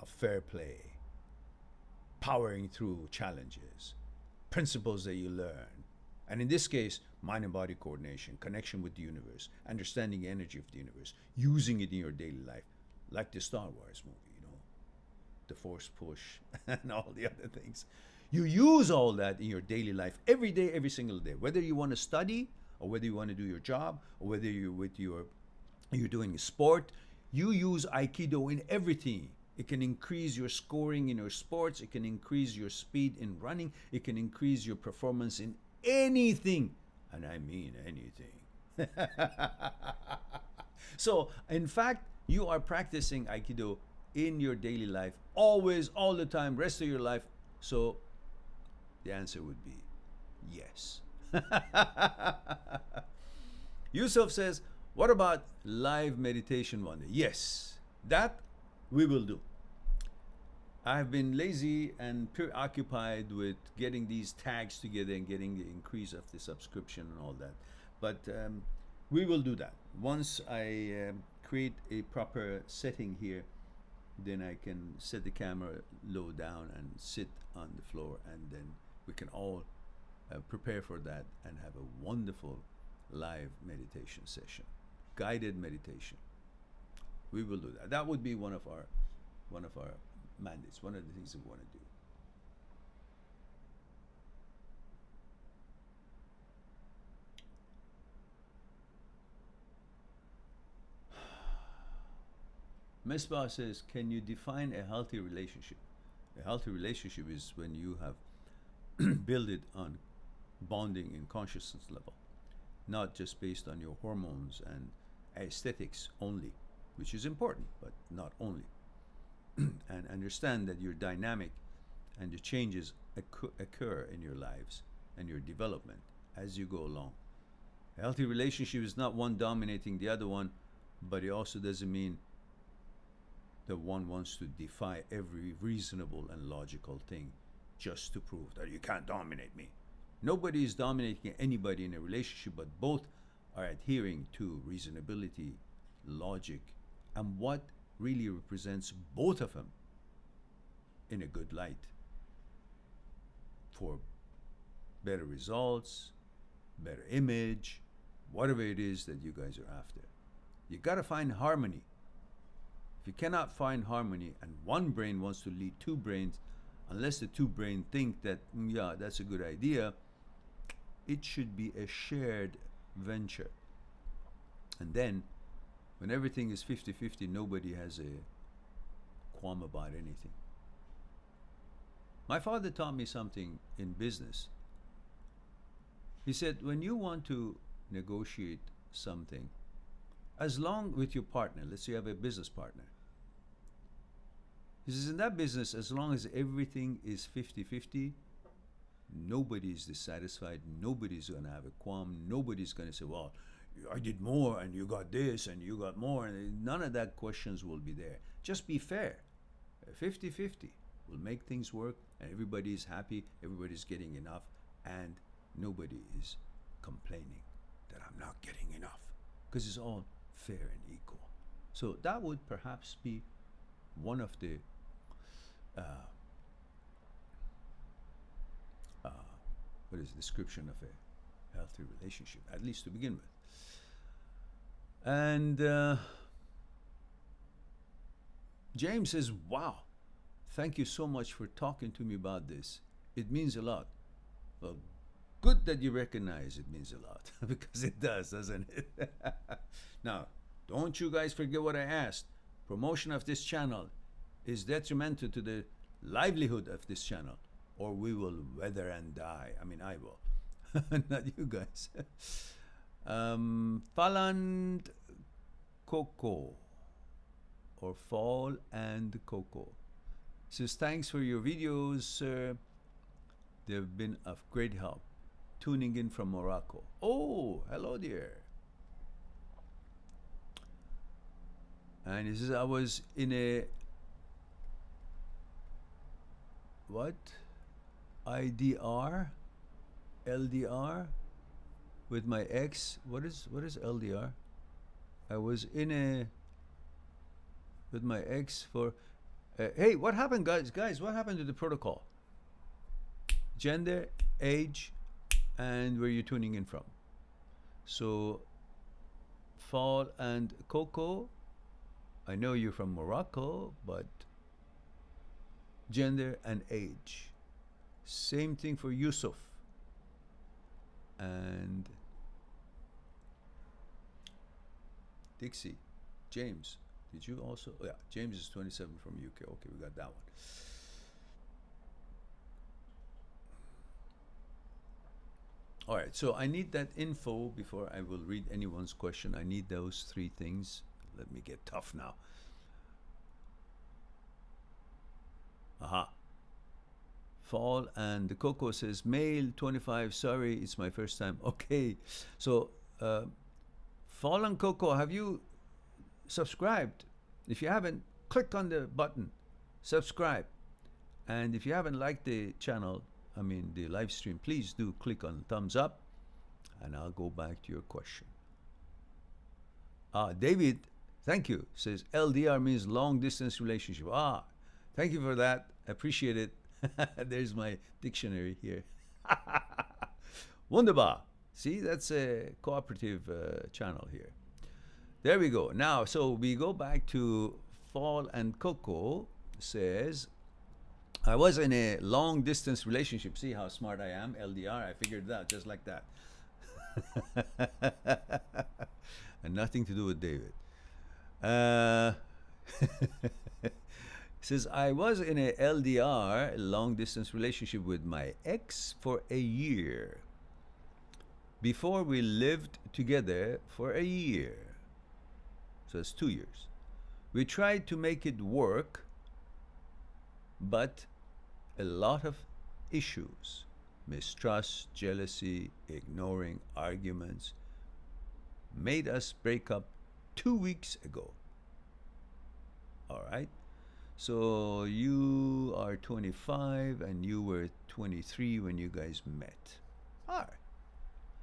of fair play, powering through challenges, principles that you learn. And in this case, mind and body coordination, connection with the universe, understanding the energy of the universe, using it in your daily life, like the Star Wars movie, you know, the Force push and all the other things. You use all that in your daily life every day, every single day, whether you want to study or whether you want to do your job or whether you're doing a sport. You use Aikido in everything. It can increase your scoring in your sports. It can increase your speed in running. It can increase your performance in anything. And I mean anything. So, in fact, you are practicing Aikido in your daily life, always, all the time, rest of your life. So, the answer would be yes. Yusuf says, what about live meditation one day? Yes, that we will do. I have been lazy and preoccupied with getting these tags together and getting the increase of the subscription and all that. But we will do that. Once I create a proper setting here, then I can set the camera low down and sit on the floor, and then we can all prepare for that and have a wonderful live meditation session, guided meditation. We will do that. That would be one of our mandates, one of the things that we want to do. Mesbah says, can you define a healthy relationship? A healthy relationship is when you have built it on bonding in consciousness level, not just based on your hormones and aesthetics only, which is important, but not only. And understand that you're dynamic and the changes occur in your lives and your development as you go along. A healthy relationship is not one dominating the other one, but it also doesn't mean that one wants to defy every reasonable and logical thing just to prove that you can't dominate me. Nobody is dominating anybody in a relationship, but both are adhering to reasonability, logic, and what really represents both of them in a good light for better results, better image, whatever it is that you guys are after. You got to find harmony. If you cannot find harmony and one brain wants to lead two brains, unless the two brains think that, yeah, that's a good idea, it should be a shared venture. And then, when everything is 50-50, nobody has a qualm about anything. My father taught me something in business. He said, when you want to negotiate something, as long with your partner, let's say you have a business partner, he says, in that business, as long as everything is 50-50, nobody is dissatisfied, nobody's going to have a qualm, nobody's going to say, well, I did more and you got this and you got more, and none of that questions will be there. Just be fair. 50-50 will make things work, and everybody is happy, everybody's getting enough, and nobody is complaining that I'm not getting enough, because it's all fair and equal. So that would perhaps be one of the what is the description of a healthy relationship, at least to begin with. And James says, wow, thank you so much for talking to me about this. It means a lot. Well, good that you recognize it means a lot because it does, doesn't it? Now, don't you guys forget what I asked. Promotion of this channel is detrimental to the livelihood of this channel, or we will wither and die. I mean, I will, not you guys. Faland Coco, or Fall and Coco, says, thanks for your videos, sir. They've been of great help. Tuning in from Morocco. Oh, hello dear. And he says, I was in a what? IDR? LDR? With my ex. What is LDR? I was in a with my ex for hey, what happened, guys, what happened to the protocol? Gender, age, and where you're tuning in from. So Fall and Coco, I know you're from Morocco, but gender and age. Same thing for Yusuf. And Dixie, James, did you also? Oh, yeah, James is 27 from UK. Okay, we got that one. All right, so I need that info before I will read anyone's question. I need those three things. Let me get tough now. Aha. Fall and Coco says, male 25, sorry, it's my first time. Okay, so Fall and Coco, have you subscribed? If you haven't, click on the button, subscribe. And if you haven't liked the channel, I mean the live stream, please do click on thumbs up, and I'll go back to your question. David, thank you, says LDR means long distance relationship. Thank you for that. Appreciate it. There's my dictionary here. Wunderbar. See, that's a cooperative channel here. There we go. Now, so we go back to Fall and Coco says, I was in a long distance relationship. See how smart I am? LDR, I figured it out just like that. And nothing to do with David. Says, I was in a LDR, long distance relationship with my ex for a year. Before we lived together for a year. So it's 2 years. We tried to make it work, but a lot of issues, mistrust, jealousy, ignoring, arguments, made us break up 2 weeks ago. All right. So you are 25 and you were 23 when you guys met. All right.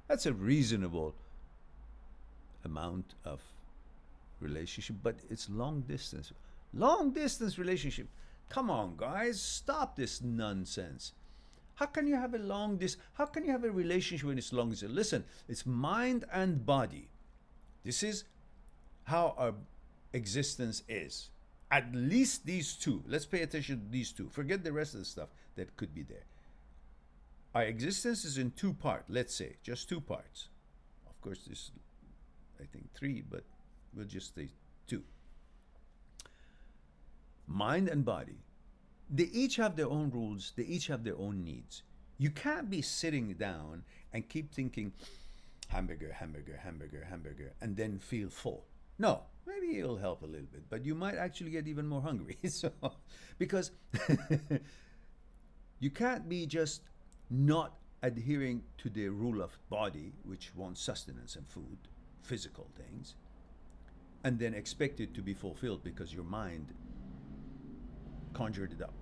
That's a reasonable amount of relationship, but it's long distance. Long distance relationship. Come on, guys, stop this nonsense. How can you have how can you have a relationship when it's long distance? Listen, it's mind and body. This is how our existence is. At least these two. Let's pay attention to these two. Forget the rest of the stuff that could be there. Our existence is in two parts, let's say, just two parts. Of course, there's, I think, three, but we'll just say two. Mind and body. They each have their own rules. They each have their own needs. You can't be sitting down and keep thinking, hamburger, hamburger, hamburger, hamburger, and then feel full. No, maybe it'll help a little bit, but you might actually get even more hungry. So, because you can't be just not adhering to the rule of body, which wants sustenance and food, physical things, and then expect it to be fulfilled because your mind conjured it up.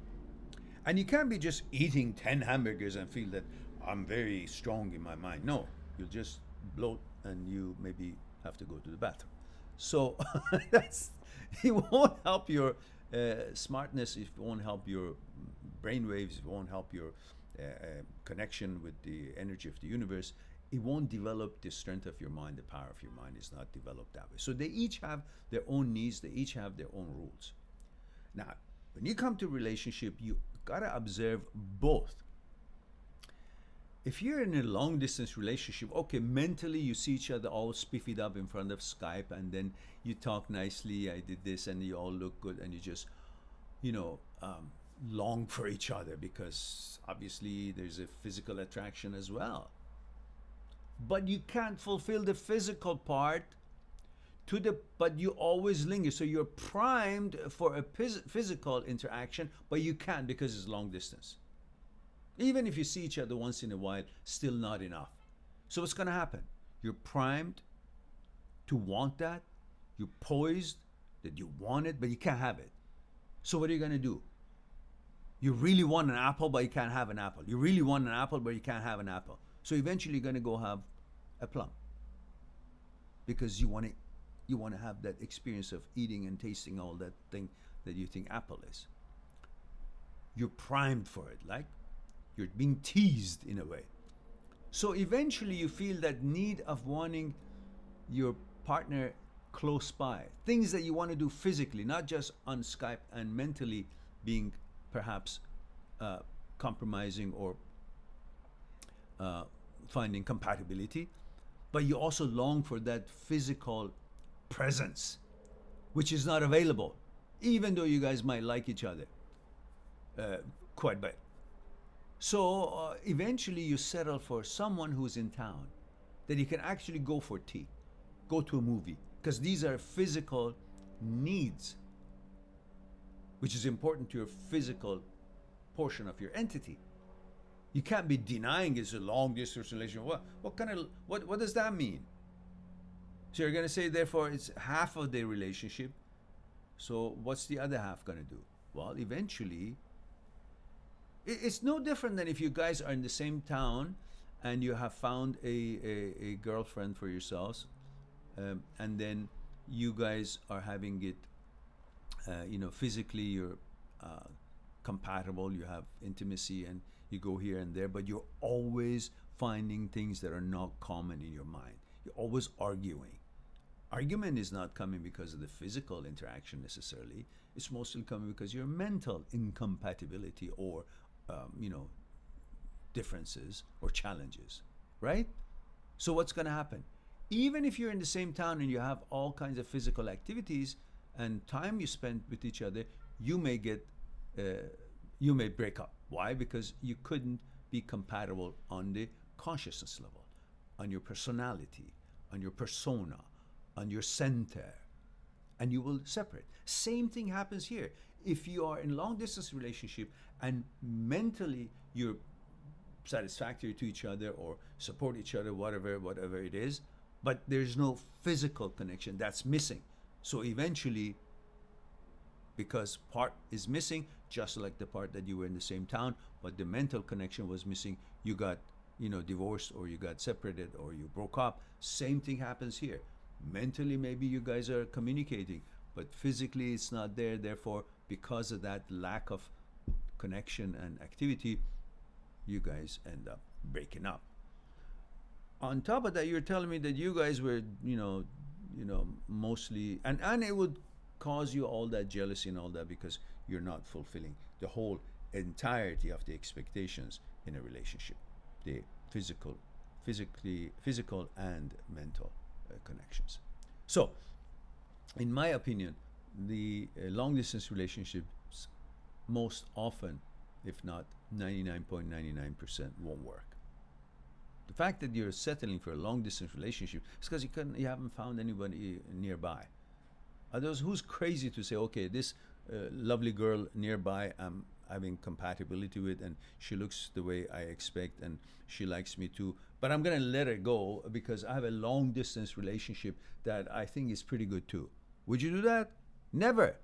And you can't be just eating 10 hamburgers and feel that I'm very strong in my mind. No, you'll just bloat and you maybe have to go to the bathroom. So it won't help your smartness, it won't help your brainwaves, it won't help your connection with the energy of the universe. It won't develop the strength of your mind. The power of your mind is not developed that way. So they each have their own needs. They each have their own rules. Now, when you come to relationship, you gotta observe both. if you're in a long distance relationship, okay, mentally you see each other all spiffied up in front of Skype, and then you talk nicely, I did this, and you all look good, and you just, you know, long for each other because obviously there's a physical attraction as well. But you can't fulfill the physical part but you always linger. So you're primed for a physical interaction, but you can't because it's long distance. Even if you see each other once in a while, still not enough. So what's going to happen? You're primed to want that. You're poised that you want it, but you can't have it. So what are you going to do? You really want an apple, but you can't have an apple. You really want an apple, but you can't have an apple. So eventually you're going to go have a plum because you want to have that experience of eating and tasting all that thing that you think apple is. You're primed for it, like you're being teased in a way. So eventually you feel that need of wanting your partner close by. Things that you want to do physically, not just on Skype, and mentally being perhaps compromising or finding compatibility. But you also long for that physical presence, which is not available, even though you guys might like each other quite a bit. So eventually you settle for someone who's in town, that you can actually go for tea, go to a movie, because these are physical needs, which is important to your physical portion of your entity. You can't be denying it's a long distance relationship. What does that mean? So you're going to say, therefore, it's half of the relationship. So what's the other half going to do? Well, eventually, it's no different than if you guys are in the same town and you have found a girlfriend for yourselves, and then you guys are having it, physically you're compatible, you have intimacy, and you go here and there, but you're always finding things that are not common in your mind. You're always arguing. Argument is not coming because of the physical interaction necessarily. It's mostly coming because your mental incompatibility or, differences or challenges, right? So what's going to happen? Even if you're in the same town and you have all kinds of physical activities and time you spend with each other, you may break up. Why? Because you couldn't be compatible on the consciousness level, on your personality, on your persona, on your center, and you will separate. Same thing happens here. If you are in long distance relationship and mentally you're satisfactory to each other or support each other, whatever it is, but there's no physical connection, that's missing. So eventually, because part is missing, just like the part that you were in the same town, but the mental connection was missing, you got divorced, or you got separated, or you broke up. Same thing happens here. Mentally, maybe you guys are communicating, but physically it's not there. Therefore, because of that lack of connection and activity, you guys end up breaking up. On top of that, you're telling me that you guys were, mostly, and it would cause you all that jealousy and all that because you're not fulfilling the whole entirety of the expectations in a relationship, the physical and mental connections. So, in my opinion, the long distance relationships most often, if not 99.99%, won't work. The fact that you're settling for a long distance relationship is because you haven't found anybody nearby. Others, who's crazy to say, okay, this lovely girl nearby, I'm having compatibility with, and she looks the way I expect, and she likes me too, but I'm gonna let her go because I have a long distance relationship that I think is pretty good too. Would you do that? Never.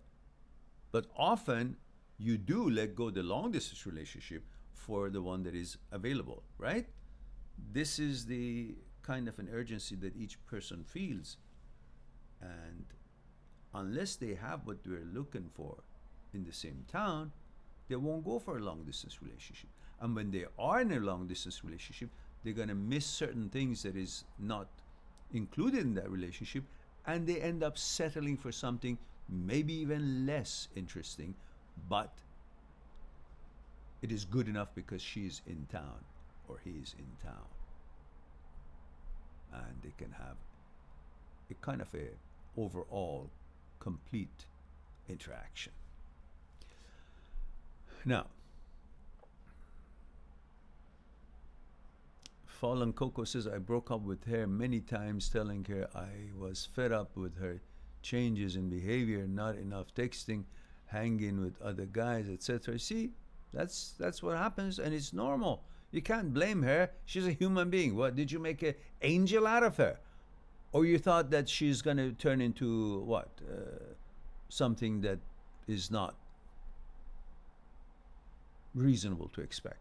But often you do let go the long distance relationship for the one that is available, right? This is the kind of an urgency that each person feels, and unless they have what they're looking for in the same town, they won't go for a long distance relationship. And when they are in a long distance relationship, they're going to miss certain things that is not included in that relationship, and they end up settling for something maybe even less interesting, but it is good enough because she's in town or he's in town, and they can have a kind of a overall complete interaction. Now, Fallen Coco says, I broke up with her many times, telling her I was fed up with her changes in behavior, not enough texting, hanging with other guys, etc. See, that's what happens, and it's normal. You can't blame her. She's a human being. What, did you make an angel out of her? Or you thought that she's going to turn into what? Something that is not reasonable to expect.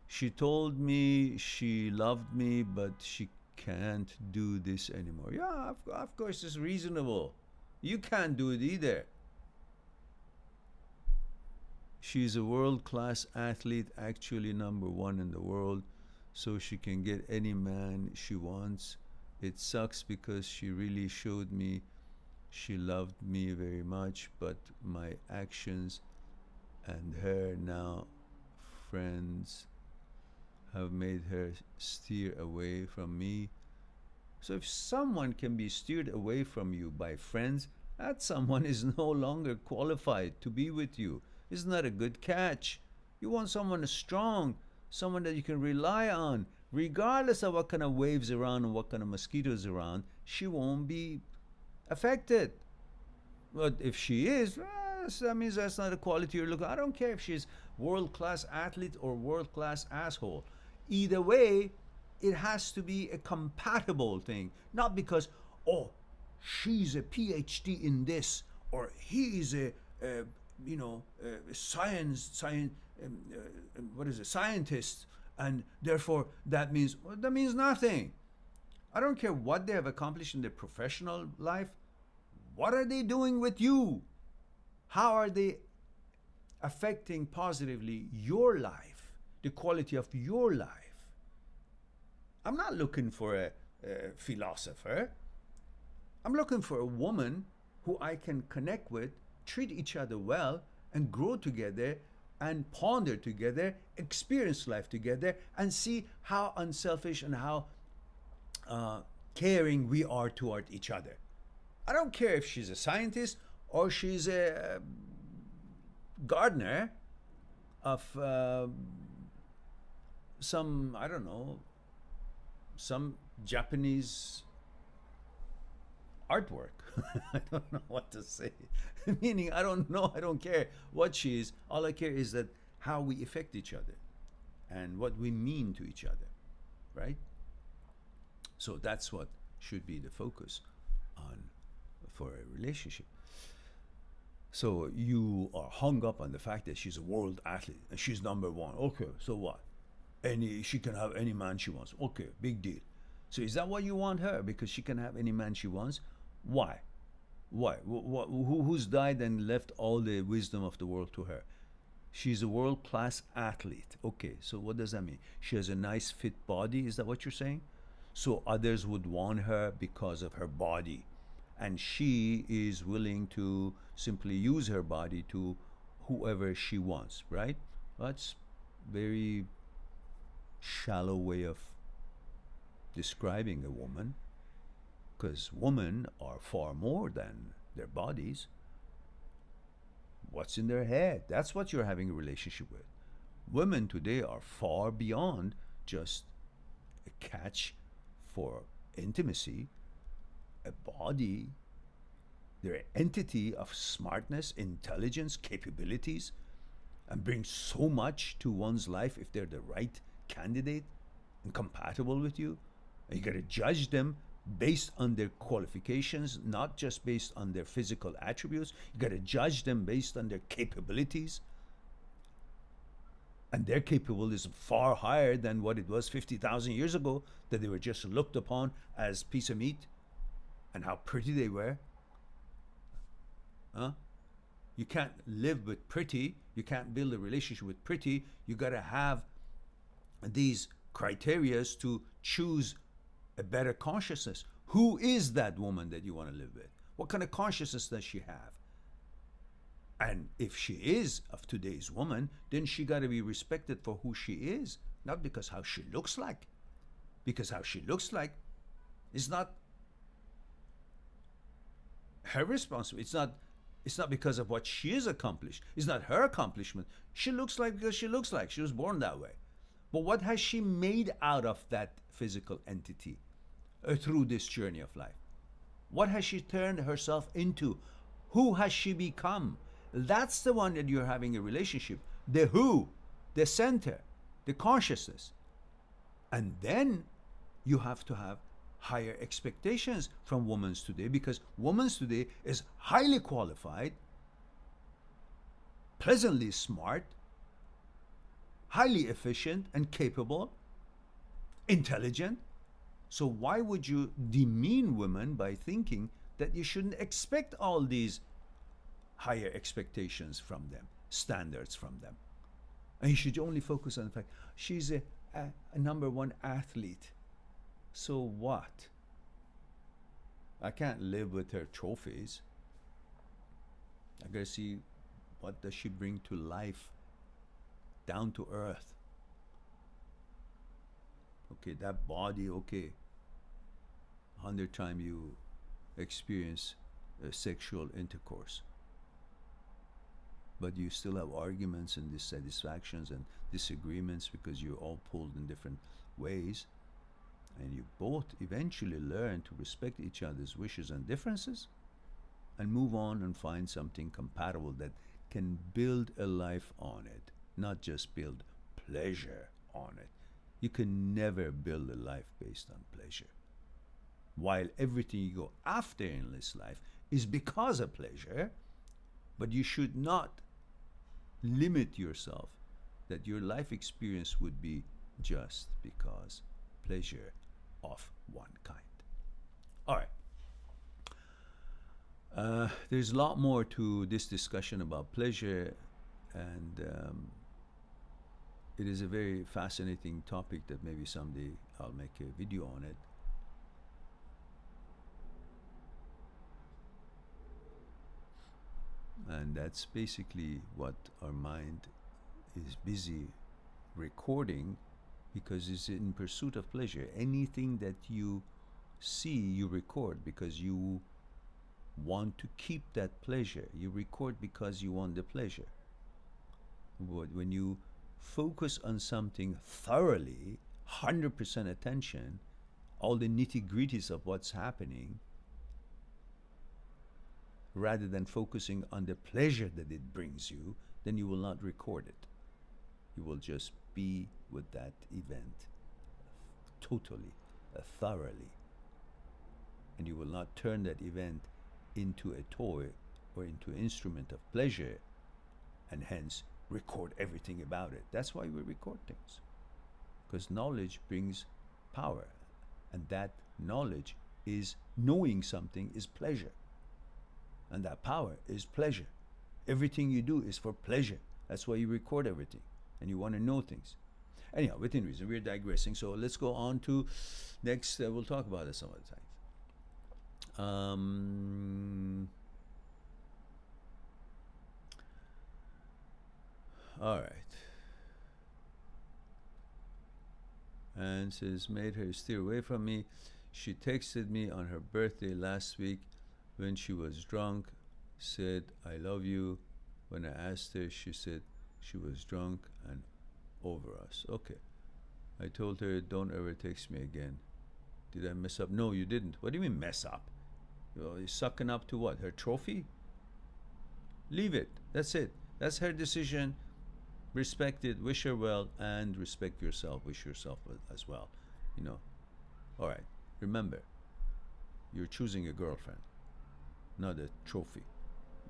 She told me she loved me, but she can't do this anymore. Yeah, of course it's reasonable. You can't do it either. She's a world-class athlete, actually #1 in the world, so she can get any man she wants. It sucks because she really showed me she loved me very much, but my actions and her now friends have made her steer away from me. So if someone can be steered away from you by friends, that someone is no longer qualified to be with you. Isn't that a good catch? You want someone strong, someone that you can rely on. Regardless of what kind of waves around and what kind of mosquitoes around, she won't be affected. But if she is, that means that's not a quality you're looking. I don't care if she's world-class athlete or world-class asshole. Either way, it has to be a compatible thing, not because, oh, she's a PhD in this, or he's a scientist, and therefore that means nothing. I don't care what they have accomplished in their professional life. What are they doing with you? How are they affecting positively your life, the quality of your life? I'm not looking for a philosopher. I'm looking for a woman who I can connect with, treat each other well, and grow together and ponder together, experience life together, and see how unselfish and how caring we are toward each other. I don't care if she's a scientist or she's a gardener of some, I don't know, some Japanese artwork. I don't know what to say. Meaning, I don't know, I don't care what she is. All I care is that how we affect each other and what we mean to each other, right? So that's what should be the focus for a relationship. So you are hung up on the fact that she's a world athlete and she's #1. Okay, so what? She can have any man she wants. Okay, big deal. So is that what you want her? Because she can have any man she wants? Why? Why? Who's died and left all the wisdom of the world to her? She's a world-class athlete. Okay, so what does that mean? She has a nice fit body, is that what you're saying? So others would want her because of her body. And she is willing to simply use her body to whoever she wants, right? That's very shallow way of describing a woman, because women are far more than their bodies. What's in their head? That's what you're having a relationship with. Women today are far beyond just a catch for intimacy, a body. They're an entity of smartness, intelligence, capabilities, and bring so much to one's life if they're the right candidate and compatible with you. And you got to judge them based on their qualifications, not just based on their physical attributes. You got to judge them based on their capabilities. And their capability is far higher than what it was 50,000 years ago, that they were just looked upon as piece of meat, and how pretty they were. You can't live with pretty. You can't build a relationship with pretty. You got to have these criterias to choose a better consciousness. Who is that woman that you want to live with? What kind of consciousness does she have? And if she is of today's woman, then she got to be respected for who she is, not because how she looks like. Because how she looks like is not her responsibility. It's not because of what she has accomplished. It's not her accomplishment. She looks like because she looks like. She was born that way. But what has she made out of that physical entity through this journey of life? What has she turned herself into? Who has she become? That's the one that you're having a relationship. The who, the center, the consciousness. And then you have to have higher expectations from women today, because women today is highly qualified, pleasantly smart, highly efficient and capable, intelligent. So why would you demean women by thinking that you shouldn't expect all these higher expectations from them, standards from them? And you should only focus on the fact she's a number one athlete. So what? I can't live with her trophies. I gotta see what does she bring to life, down to earth. Okay, that body, okay. 100 times you experience sexual intercourse, but you still have arguments and dissatisfactions and disagreements because you're all pulled in different ways, and you both eventually learn to respect each other's wishes and differences and move on and find something compatible that can build a life on it, not just build pleasure on it. You can never build a life based on pleasure. While everything you go after in this life is because of pleasure, but you should not limit yourself that your life experience would be just because pleasure of one kind. All right. There's a lot more to this discussion about pleasure, and it is a very fascinating topic that maybe someday I'll make a video on it. And that's basically what our mind is busy recording, because it's in pursuit of pleasure. Anything that you see, you record because you want to keep that pleasure. You record because you want the pleasure. But when you focus on something thoroughly, 100% attention, all the nitty-gritties of what's happening, rather than focusing on the pleasure that it brings you, then you will not record it. You will just be with that event totally, thoroughly. And you will not turn that event into a toy or into an instrument of pleasure, and hence record everything about it. That's why we record things. Because knowledge brings power. And that knowledge is knowing something is pleasure. And that power is pleasure. Everything you do is for pleasure. That's why you record everything. And you want to know things. Anyhow, within reason, we're digressing. So let's go on to next. We'll talk about it some other time. All right. And says, made her steer away from me. She texted me on her birthday last week when she was drunk, said, I love you. When I asked her, she said she was drunk and over us. Okay. I told her, don't ever text me again. Did I mess up? No, you didn't. What do you mean mess up? You're sucking up to what? Her trophy? Leave it. That's it. That's her decision. Respect it. Wish her well, and respect yourself. Wish yourself as well. You know. All right. Remember, you're choosing a girlfriend, not a trophy.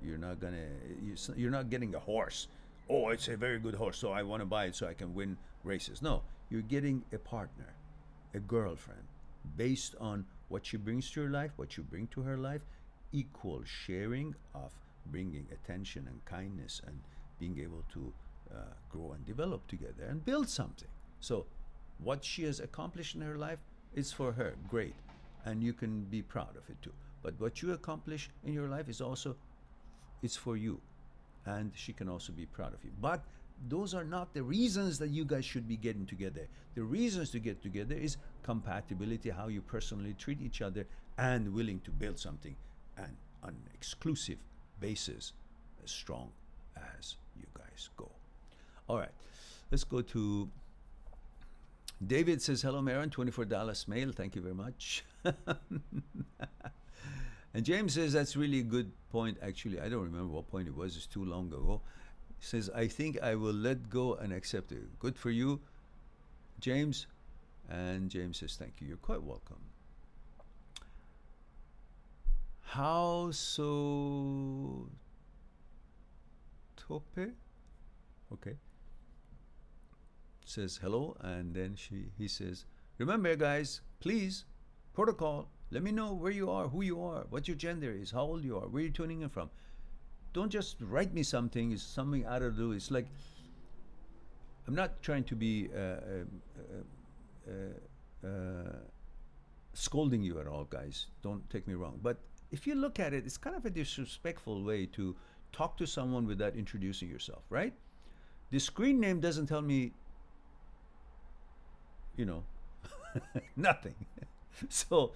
You're not getting a horse. Oh, it's a very good horse, so I want to buy it so I can win races. No, you're getting a partner, a girlfriend, based on what she brings to your life, what you bring to her life, equal sharing of bringing attention and kindness and being able to grow and develop together and build something. So what she has accomplished in her life is for her, great, and you can be proud of it too. But what you accomplish in your life is also, it's for you. and she can also be proud of you. But those are not the reasons that you guys should be getting together. The reasons to get together is compatibility, how you personally treat each other, and willing to build something, and on an exclusive basis, as strong as you guys go. All right, let's go to David. Says, hello, Mehran, $24 mail. Thank you very much. And James says, that's really a good point. Actually, I don't remember what point it was. It's too long ago. He says, I think I will let go and accept it. Good for you, James. And James says, thank you. You're quite welcome. How so? Tope? Okay. Says hello, and then he says, remember guys, please, protocol, let me know where you are, who you are, what your gender is, how old you are, where you're tuning in from. Don't just write me something. It's something out of the blue. It's like, I'm not trying to be scolding you at all, guys. Don't take me wrong. But if you look at it, it's kind of a disrespectful way to talk to someone without introducing yourself, right? The screen name doesn't tell me, nothing. So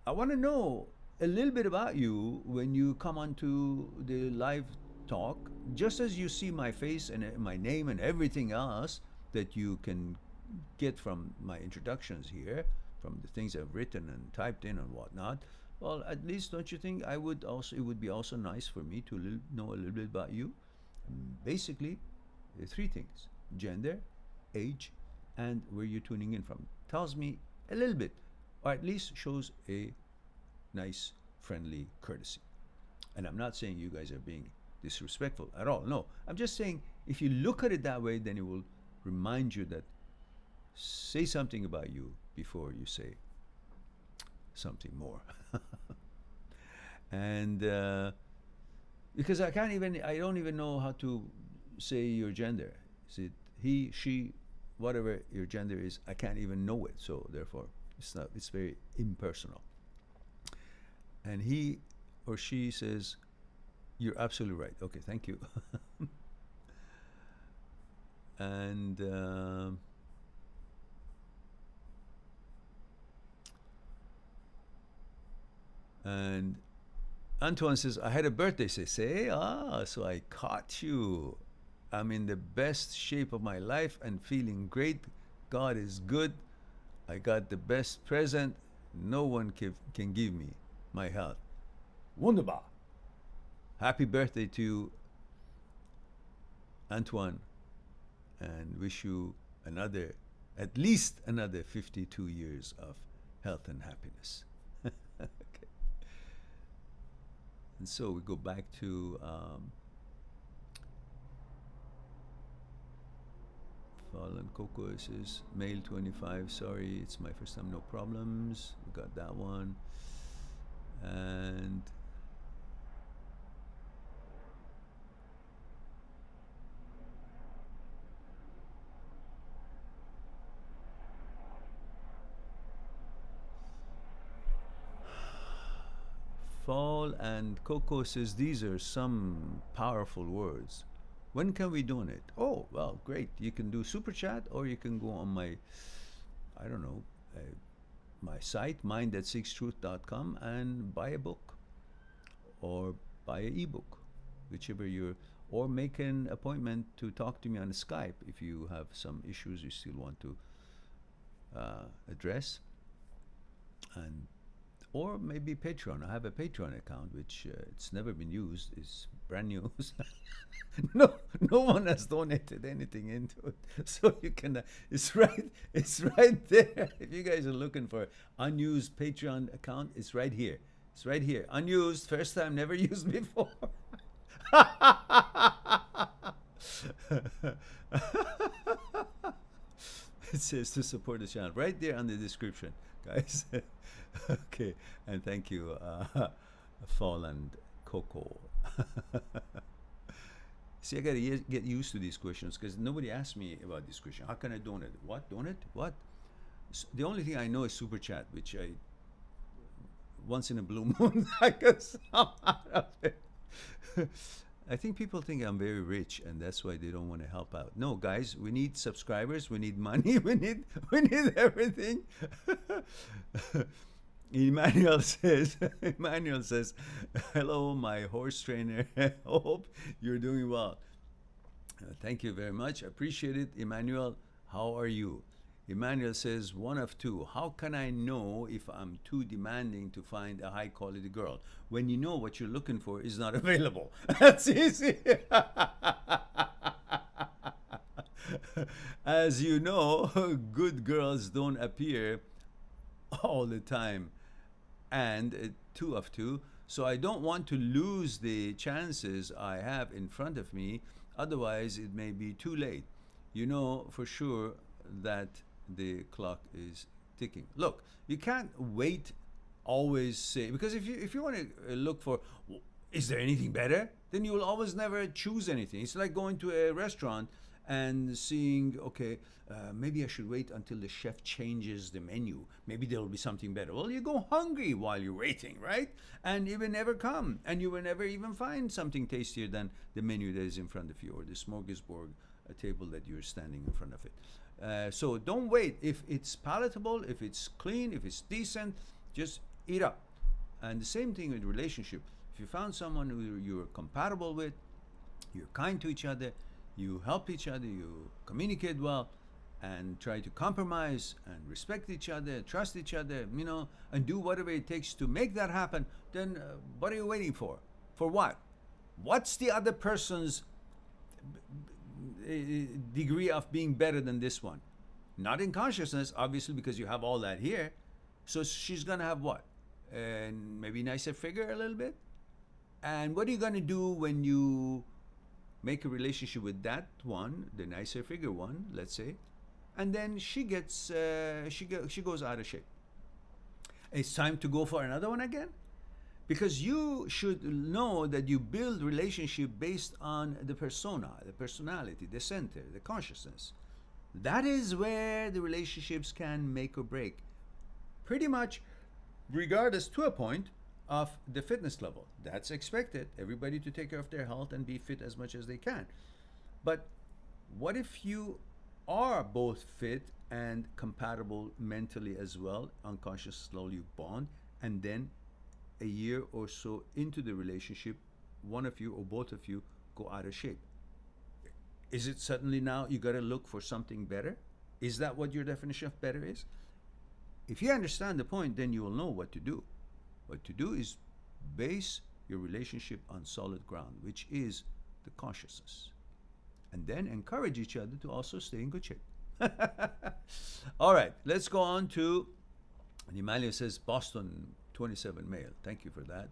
I want to know a little bit about you when you come onto the live talk, just as you see my face and my name and everything else that you can get from my introductions here, from the things I've written and typed in and whatnot. Well, at least don't you think it would be also nice for me to know a little bit about you? Basically, three things: gender, age, and where you're tuning in from. Tells me a little bit, or at least shows a nice, friendly courtesy. And I'm not saying you guys are being disrespectful at all. No, I'm just saying if you look at it that way, then it will remind you that say something about you before you say something more. And because I don't even know how to say your gender. Is it he, she, whatever your gender is? I can't even know it. So therefore, it's very impersonal. And he or she says, you're absolutely right. Okay, thank you. And Antoine says, I had a birthday. So I caught you. I'm in the best shape of my life and feeling great. God is good. I got the best present no one can give me, my health. Wunderbar. Happy birthday to you, Antoine, and wish you at least another 52 years of health and happiness. Okay. And so we go back to Fallen Coco says, male 25, sorry, it's my first time, no problems. We got that one. And Fall and Coco says, these are some powerful words. When can we donate? Oh, well, great. You can do Super Chat, or you can go on my, my site, mind@6truth.com, and buy a book or buy an ebook, whichever or make an appointment to talk to me on Skype if you have some issues you still want to address. Or maybe Patreon. I have a Patreon account which it's never been used. It's brand new. No one has donated anything into it, so you can. It's right there. If you guys are looking for unused Patreon account, it's right here. It's right here. Unused, first time, never used before. It says to support the channel right there on the description, guys. Okay, and thank you, Fall and Coco. See, I gotta get used to these questions because nobody asked me about this question. How can I donate? What? Donate? What? The only thing I know is Super Chat, which I once in a blue moon I can some out of it. I think people think I'm very rich, and that's why they don't want to help out. No, guys, we need subscribers, we need money, we need everything. Emmanuel says, Emmanuel says, hello, my horse trainer. Hope you're doing well. Thank you very much. Appreciate it, Emmanuel. How are you? Emmanuel says, one of two. How can I know if I'm too demanding to find a high quality girl? When you know what you're looking for is not available. That's easy. As you know, good girls don't appear all the time, and two of two. So I don't want to lose the chances I have in front of me. Otherwise, it may be too late. You know for sure that the clock is ticking. Look, you can't wait always say, because if you want to look for, is there anything better, then you will always never choose anything. It's like going to a restaurant and seeing, okay, maybe I should wait until the chef changes the menu. Maybe there will be something better. Well, you go hungry while you're waiting, right? And it will never come, and you will never even find something tastier than the menu that is in front of you, or the smorgasbord table that you're standing in front of it. So don't wait. If it's palatable, if it's clean, if it's decent, just eat up. And the same thing with relationship. If you found someone who you're compatible with, you're kind to each other, you help each other, you communicate well, and try to compromise and respect each other, trust each other, and do whatever it takes to make that happen, then what are you waiting for? For what? What's the other person's degree of being better than this one? Not in consciousness, obviously, because you have all that here. So she's going to have what? And maybe nicer figure a little bit? And what are you going to do when you make a relationship with that one, the nicer figure one, let's say, and then she gets she goes out of shape? It's time to go for another one again, because you should know that you build relationship based on the persona, the personality, the center, the consciousness. That is where the relationships can make or break, pretty much regardless to a point of the fitness level. That's expected, everybody to take care of their health and be fit as much as they can. But what if you are both fit and compatible mentally as well? Unconscious level, you bond, and then a year or so into the relationship, one of you or both of you go out of shape. Is it suddenly now you got to look for something better? Is that what your definition of better is? If you understand the point, then you will know what to do. What to do is base your relationship on solid ground, which is the consciousness. And then encourage each other to also stay in good shape. All right, let's go on to, and Emmanuel says, Boston 27 male. Thank you for that.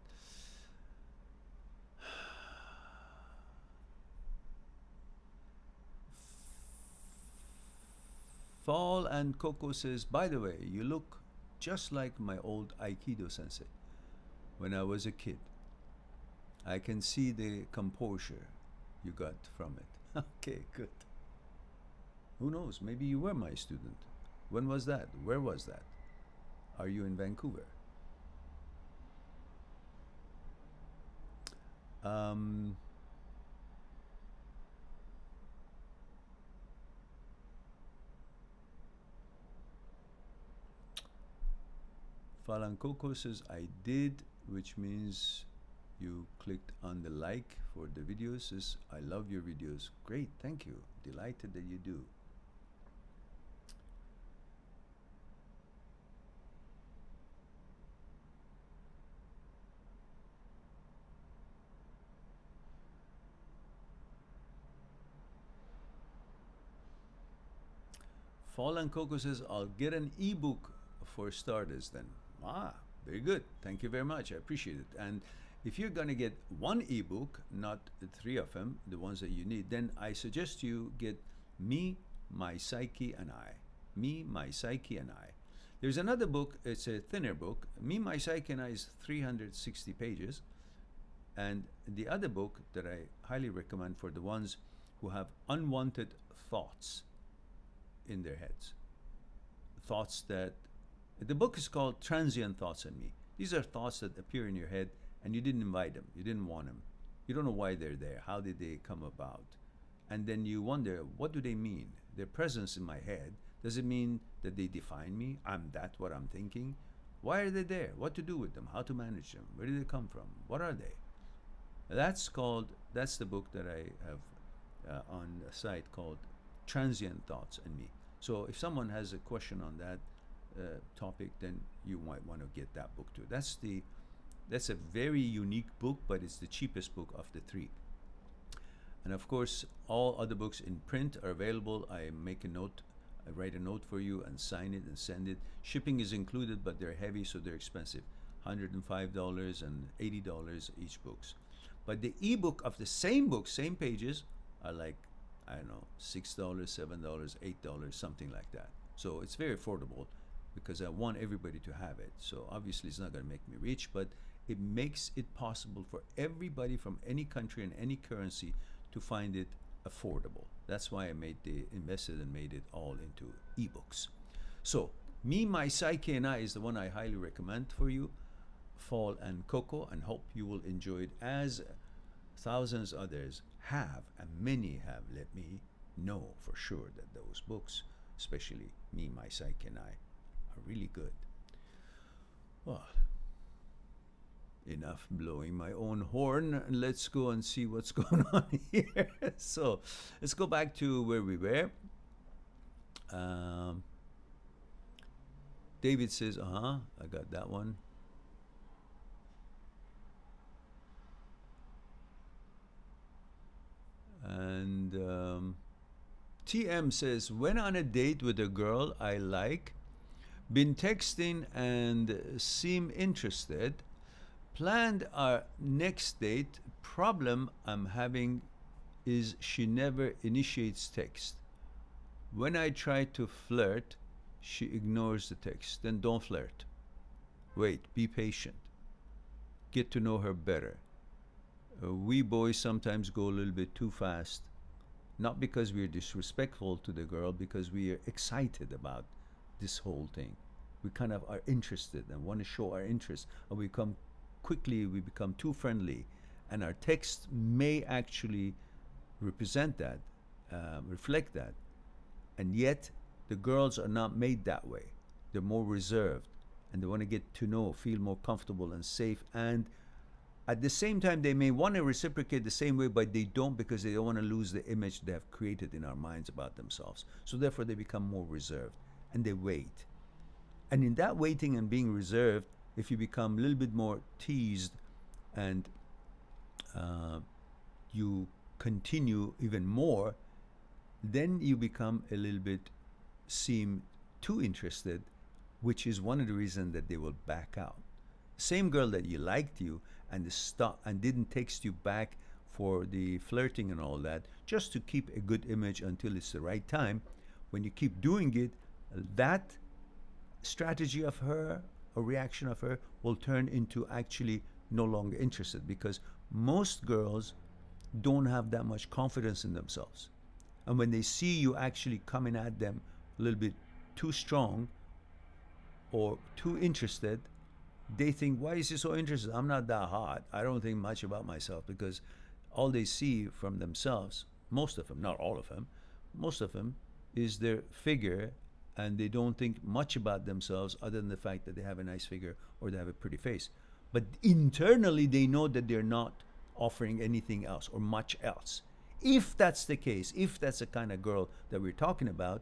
Fall and Coco says, by the way, you look just like my old Aikido sensei when I was a kid. I can see the composure you got from it. Okay, good. Who knows? Maybe you were my student. When was that? Where was that? Are you in Vancouver? Falankoko says, I did, which means you clicked on the like for the videos. Says, I love your videos. Great, thank you. Delighted that you do. Fallen Coco says, I'll get an ebook for starters then. Ah, very good. Thank you very much. I appreciate it. And if you're going to get one ebook, not three of them, the ones that you need, then I suggest you get Me, My Psyche, and I. Me, My Psyche, and I. There's another book. It's a thinner book. Me, My Psyche, and I is 360 pages. And the other book that I highly recommend for the ones who have unwanted thoughts in their heads. Thoughts that, the book is called Transient Thoughts on Me. These are thoughts that appear in your head and you didn't invite them, you didn't want them. You don't know why they're there. How did they come about? And then you wonder, what do they mean? Their presence in my head, does it mean that they define me? I'm that what I'm thinking? Why are they there? What to do with them? How to manage them? Where do they come from? What are they? That's the book that I have on a site called Transient Thoughts and Me. So if someone has a question on that topic, then you might want to get that book too. That's a very unique book, but it's the cheapest book of the three. And of course, all other books in print are available. I write a note for you and sign it and send it. Shipping is included, but they're heavy, so they're expensive. $105 and $80 each books. But the ebook of the same book, same pages, are like, I don't know, $6, $7, $8, something like that. So it's very affordable because I want everybody to have it. So obviously it's not going to make me rich, but it makes it possible for everybody from any country and any currency to find it affordable. That's why I invested and made it all into ebooks. So Me, My Psyche, and I is the one I highly recommend for you. Fall and Cocoa, and hope you will enjoy it as thousands others have, and many have let me know for sure that those books, especially Me, My Psyche, and I, are really good. Well, enough blowing my own horn. Let's go and see what's going on here. So let's go back to where we were. David says, I got that one. And TM says, when on a date with a girl I like, been texting and seem interested, planned our next date. Problem I'm having is she never initiates text. When I try to flirt, she ignores the text. Then don't flirt. Wait, be patient. Get to know her better. We boys sometimes go a little bit too fast, not because we're disrespectful to the girl, because we are excited about this whole thing. We kind of are interested and want to show our interest, and we become too friendly, and our text may actually represent that, reflect that, and yet the girls are not made that way. They're more reserved, and they want to get to know, feel more comfortable and safe, and at the same time, they may want to reciprocate the same way, but they don't, because they don't want to lose the image they have created in our minds about themselves. So therefore, they become more reserved, and they wait. And in that waiting and being reserved, if you become a little bit more teased and you continue even more, then you become a little bit seem too interested, which is one of the reasons that they will back out. Same girl that you liked you and didn't text you back for the flirting and all that, just to keep a good image until it's the right time. When you keep doing it, that strategy of her or reaction of her will turn into actually no longer interested, because most girls don't have that much confidence in themselves. And when they see you actually coming at them a little bit too strong or too interested, they think, why is he so interested? I'm not that hot. I don't think much about myself, because all they see from themselves, most of them, not all of them, most of them, is their figure, and they don't think much about themselves other than the fact that they have a nice figure or they have a pretty face. But internally, they know that they're not offering anything else or much else. If that's the case, if that's the kind of girl that we're talking about,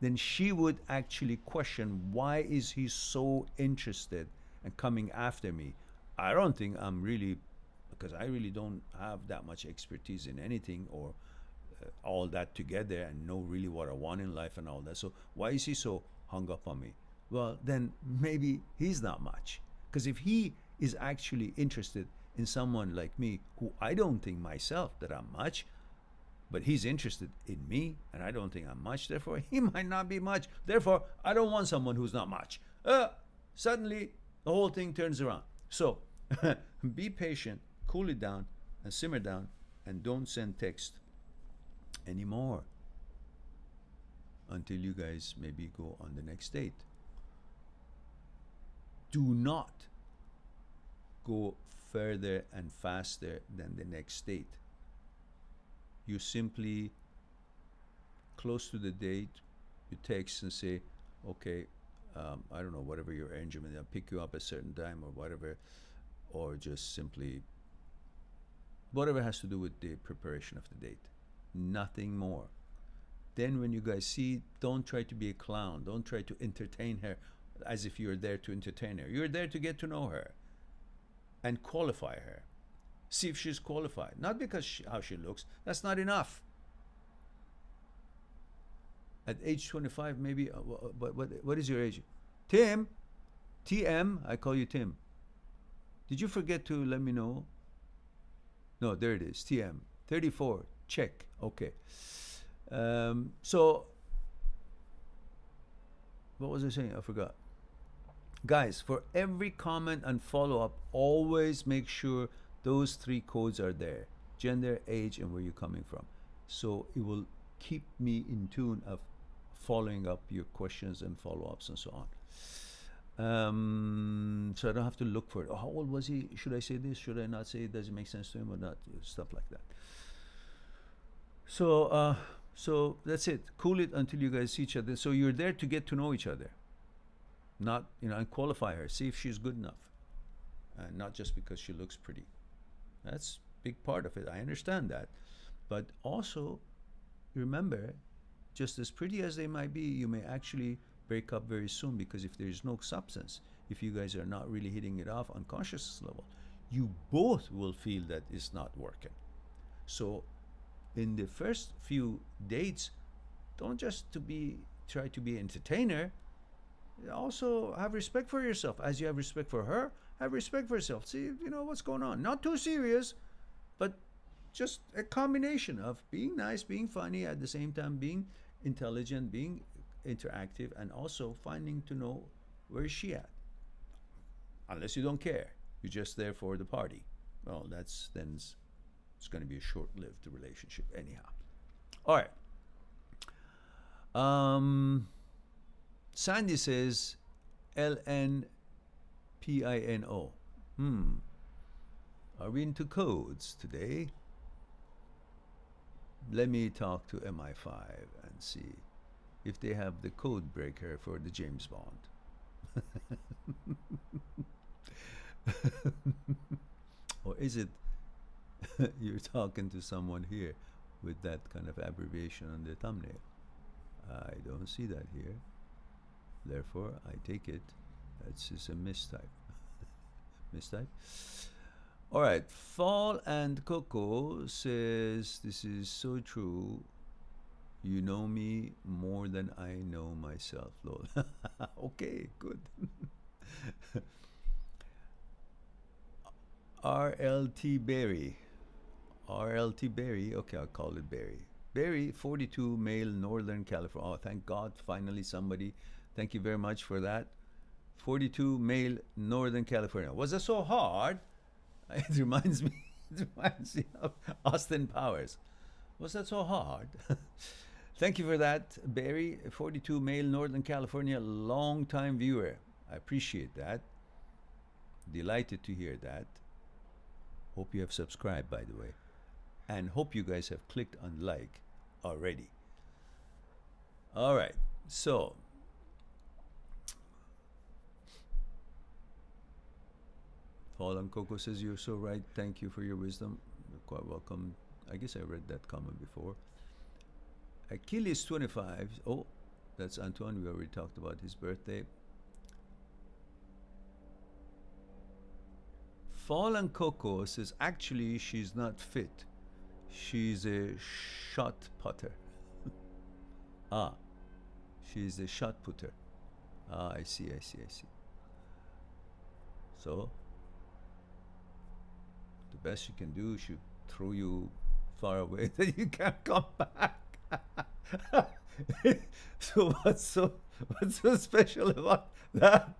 then she would actually question, why is he so interested and coming after me? I don't think I'm really, because I really don't have that much expertise in anything, or all that together, and know really what I want in life and all that. So why is he so hung up on me? Well, then maybe he's not much. Because if he is actually interested in someone like me, who I don't think myself that I'm much, but he's interested in me, and I don't think I'm much, therefore he might not be much. Therefore, I don't want someone who's not much. Suddenly, the whole thing turns around. So, be patient, cool it down, and simmer down, and don't send text anymore until you guys maybe go on the next date. Do not go further and faster than the next state. You simply, close to the date, you text and say, okay, I don't know, whatever your arrangement, I'll pick you up at a certain time or whatever, or just simply whatever has to do with the preparation of the date. Nothing more. Then when you guys see, don't try to be a clown. Don't try to entertain her as if you're there to entertain her. You're there to get to know her and qualify her. See if she's qualified. Not because how she looks. That's not enough. At age 25, maybe, what is your age? Tim, TM, I call you Tim. Did you forget to let me know? No, there it is, TM. 34, check, okay. So, what was I saying? I forgot. Guys, for every comment and follow-up, always make sure those 3 codes are there. Gender, age, and where you're coming from. So it will keep me in tune of following up your questions and follow-ups and so on. So I don't have to look for it. Oh, how old was he? Should I say this? Should I not say it? Does it make sense to him or not? Stuff like that. So, so that's it. Cool it until you guys see each other. So you're there to get to know each other, not and qualify her. See if she's good enough, and not just because she looks pretty. That's a big part of it. I understand that, but also remember, just as pretty as they might be, you may actually break up very soon, because if there is no substance, if you guys are not really hitting it off on consciousness level, you both will feel that it's not working. So in the first few dates, don't just try to be an entertainer. Also have respect for yourself. As you have respect for her, have respect for yourself. See, what's going on. Not too serious, but just a combination of being nice, being funny, at the same time being intelligent, being interactive, and also finding to know where is she at. Unless you don't care, you're just there for the party. Well, it's going to be a short-lived relationship anyhow. All right. Sandy says LNPINO. Are we into codes today? Let me talk to MI5 and see if they have the code breaker for the James Bond. Or is it you're talking to someone here with that kind of abbreviation on the thumbnail? I don't see that here. Therefore, I take it that's just a mistype. Mistype? All right. Fall and Coco says, this is so true. You know me more than I know myself, lol. Okay, good. RLT Berry. RLT Berry. Okay, I'll call it Berry. Berry, 42, male, Northern California. Oh, thank God, finally somebody. Thank you very much for that. 42, male, Northern California. Was that so hard? It reminds me of Austin Powers. Was that so hard? Thank you for that, Barry. 42, male, Northern California, long-time viewer. I appreciate that. Delighted to hear that. Hope you have subscribed, by the way. And hope you guys have clicked on like already. All right, so Fallen Coco says, you're so right. Thank you for your wisdom. You're quite welcome. I guess I read that comment before. Achilles 25. Oh, that's Antoine. We already talked about his birthday. Fallen Coco says, actually, she's not fit. She's a shot putter. Ah, she's a shot putter. Ah, I see. So, the best she can do, she throw you far away that you can't come back. So what's so special about that?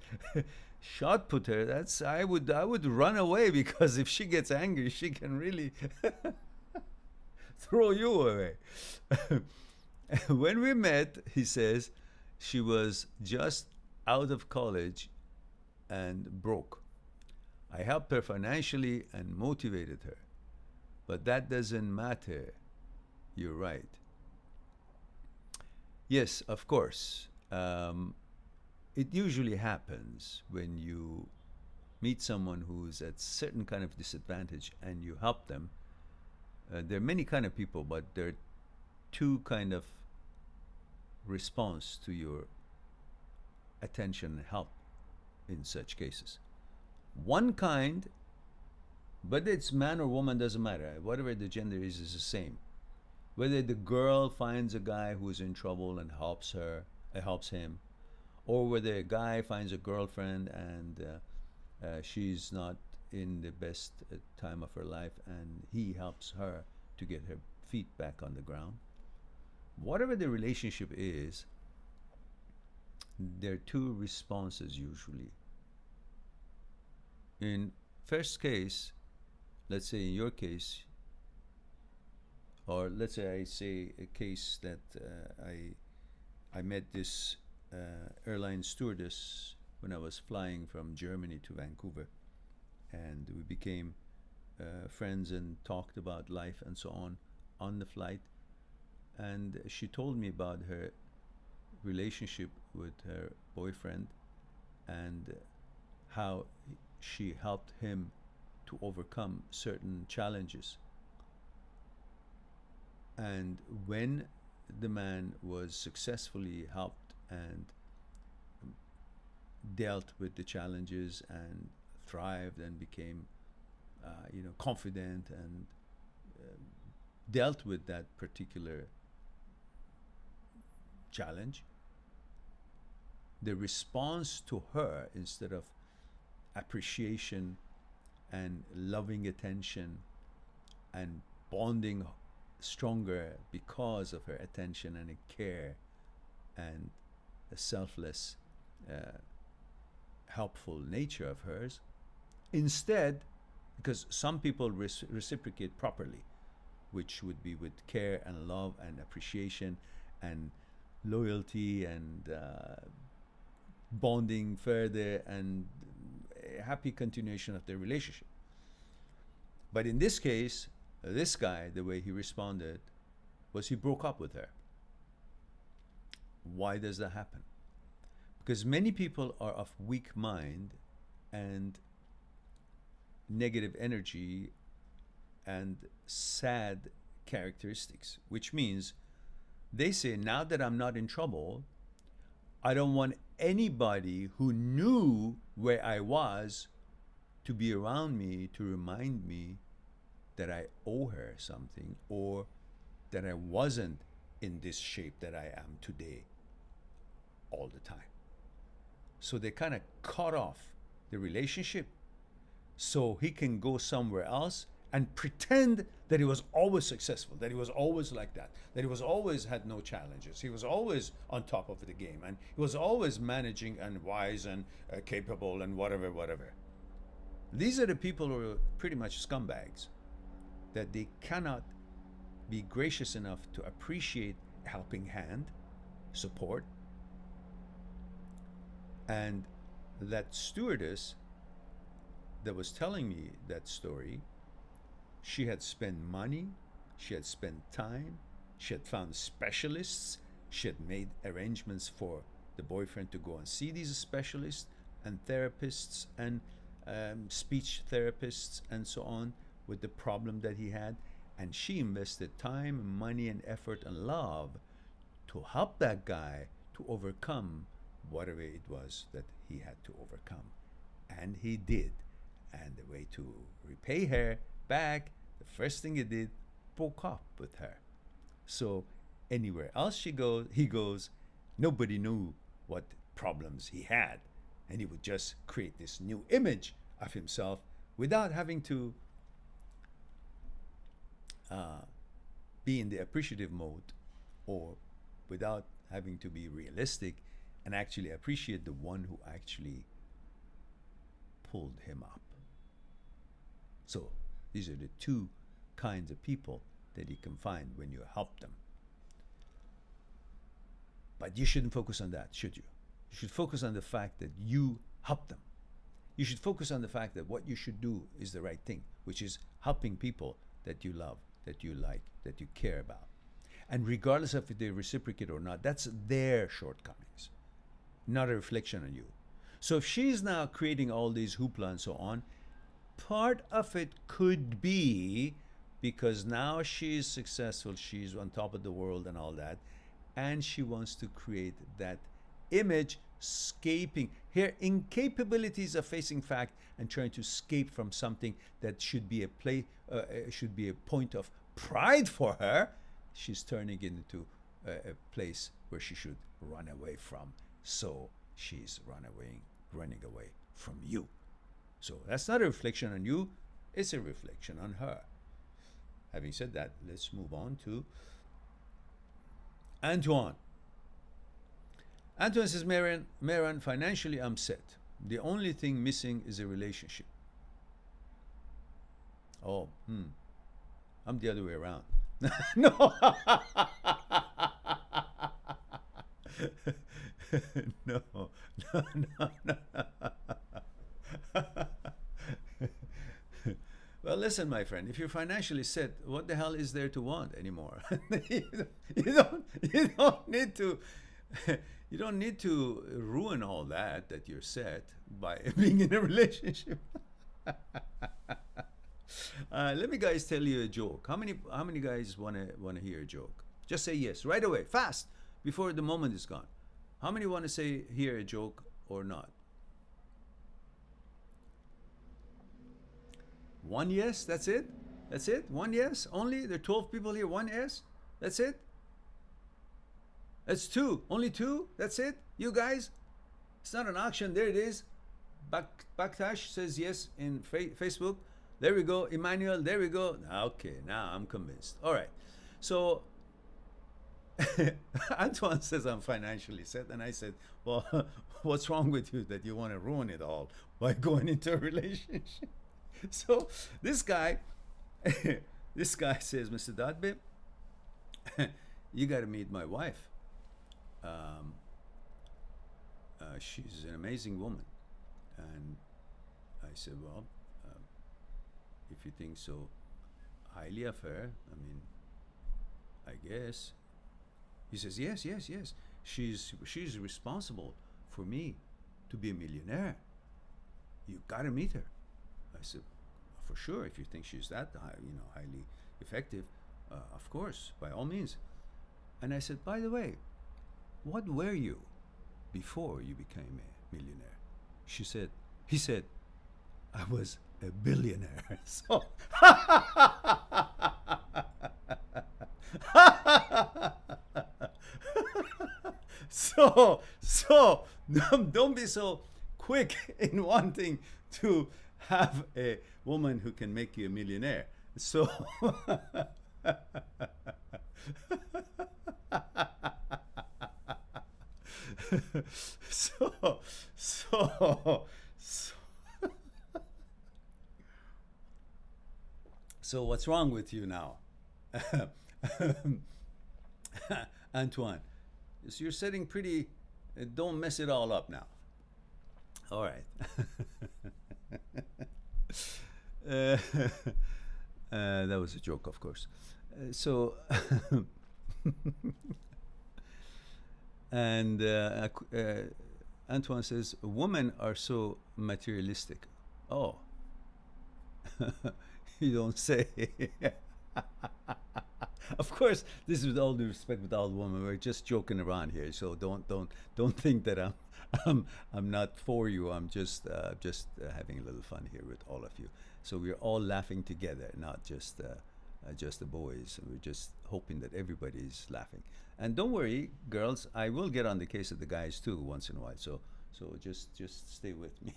Shot putter, that's I would run away, because if she gets angry, she can really throw you away. When we met, he says, she was just out of college and broke. I helped her financially and motivated her. But that doesn't matter. You're right. Yes, of course. It usually happens when you meet someone who's at certain kind of disadvantage and you help them. There are many kind of people, but there are two kind of response to your attention and help in such cases. One kind, whether it's man or woman doesn't matter. Whatever the gender is the same. Whether the girl finds a guy who's in trouble and helps her, helps him, or whether a guy finds a girlfriend and she's not in the best time of her life and he helps her to get her feet back on the ground. Whatever the relationship is, there are two responses usually. In first case, let's say in your case, or let's say I say a case that I met this airline stewardess when I was flying from Germany to Vancouver, and we became friends and talked about life and so on the flight. And she told me about her relationship with her boyfriend and how she helped him to overcome certain challenges. And when the man was successfully helped and dealt with the challenges and thrived and became confident and dealt with that particular challenge, the response to her, instead of appreciation and loving attention and bonding stronger because of her attention and care and the selfless helpful nature of hers, instead, because some people reciprocate properly, which would be with care and love and appreciation and loyalty and bonding further and a happy continuation of their relationship. But in this case, this guy, the way he responded was he broke up with her. Why does that happen? Because many people are of weak mind and negative energy and sad characteristics, which means they say, now that I'm not in trouble, I don't want anybody who knew where I was to be around me to remind me that I owe her something or that I wasn't in this shape that I am today all the time. So they kind of cut off the relationship so he can go somewhere else and pretend that he was always successful, that he was always like that he was always had no challenges, he was always on top of the game, and he was always managing and wise and capable and whatever. These are the people who are pretty much scumbags, that they cannot be gracious enough to appreciate a helping hand, support. And that stewardess that was telling me that story, she had spent money, she had spent time, she had found specialists, she had made arrangements for the boyfriend to go and see these specialists and therapists and speech therapists and so on with the problem that he had. And she invested time, money, and effort and love to help that guy to overcome whatever it was that he had to overcome. And he did. And the way to repay her back, the first thing he did, broke up with her. So anywhere else he goes, nobody knew what problems he had. And he would just create this new image of himself without having to be in the appreciative mode, or without having to be realistic and actually appreciate the one who actually pulled him up. So these are the two kinds of people that you can find when you help them. But you shouldn't focus on that, should you? You should focus on the fact that you help them You should focus on the fact that what you should do is the right thing, which is helping people that you love, that you like, that you care about. And regardless of if they reciprocate or not, that's their shortcomings, not a reflection on you. So if she's now creating all these hoopla and so on, part of it could be because now she's successful, she's on top of the world and all that, and she wants to create that image, escaping her incapabilities of facing fact and trying to escape from something that should be should be a point of pride for her. She's turning it into a place where she should run away from. So she's running away from you. So that's not a reflection on you, it's a reflection on her. Having said that, let's move on to Antoine. Antoine says, Mehran, financially I'm set. The only thing missing is a relationship. Oh, I'm the other way around. No. No. Well, listen, my friend, if you're financially set, what the hell is there to want anymore? You don't need to you don't need to ruin all that you're set by being in a relationship. Let me guys tell you a joke. How many guys wanna hear a joke? Just say yes right away, fast, before the moment is gone. How many want to hear a joke or not? One yes, that's it? That's it? One yes? Only? There are 12 people here, one yes? That's it? That's two. Only two? That's it? You guys? It's not an auction. There it is. Baktash says yes in Facebook. There we go. Emmanuel, there we go. Okay, now I'm convinced. All right. So Antoine says I'm financially set. And I said, well, what's wrong with you that you want to ruin it all by going into a relationship? So this guy says, Mr. Dadbeh, you got to meet my wife. She's an amazing woman. And I said, well, if you think so highly of her, I mean, I guess. He says, yes. She's responsible for me to be a millionaire. You got to meet her. I said, for sure, if you think she's that highly effective, of course, by all means. And I said, by the way, what were you before you became a millionaire? He said, I was a billionaire. So, so don't be so quick in wanting to have a woman who can make you a millionaire. So so what's wrong with you now? Antoine, so you're setting pretty, don't mess it all up now. All right. That was a joke, of course. And Antoine says, women are so materialistic. Oh, you don't say. Of course, this is with all due respect with all women. We're just joking around here, so don't think that I'm not for you. I'm just having a little fun here with all of you. So we're all laughing together, not just the boys. We're just hoping that everybody's laughing. And don't worry, girls, I will get on the case of the guys too once in a while. So just stay with me.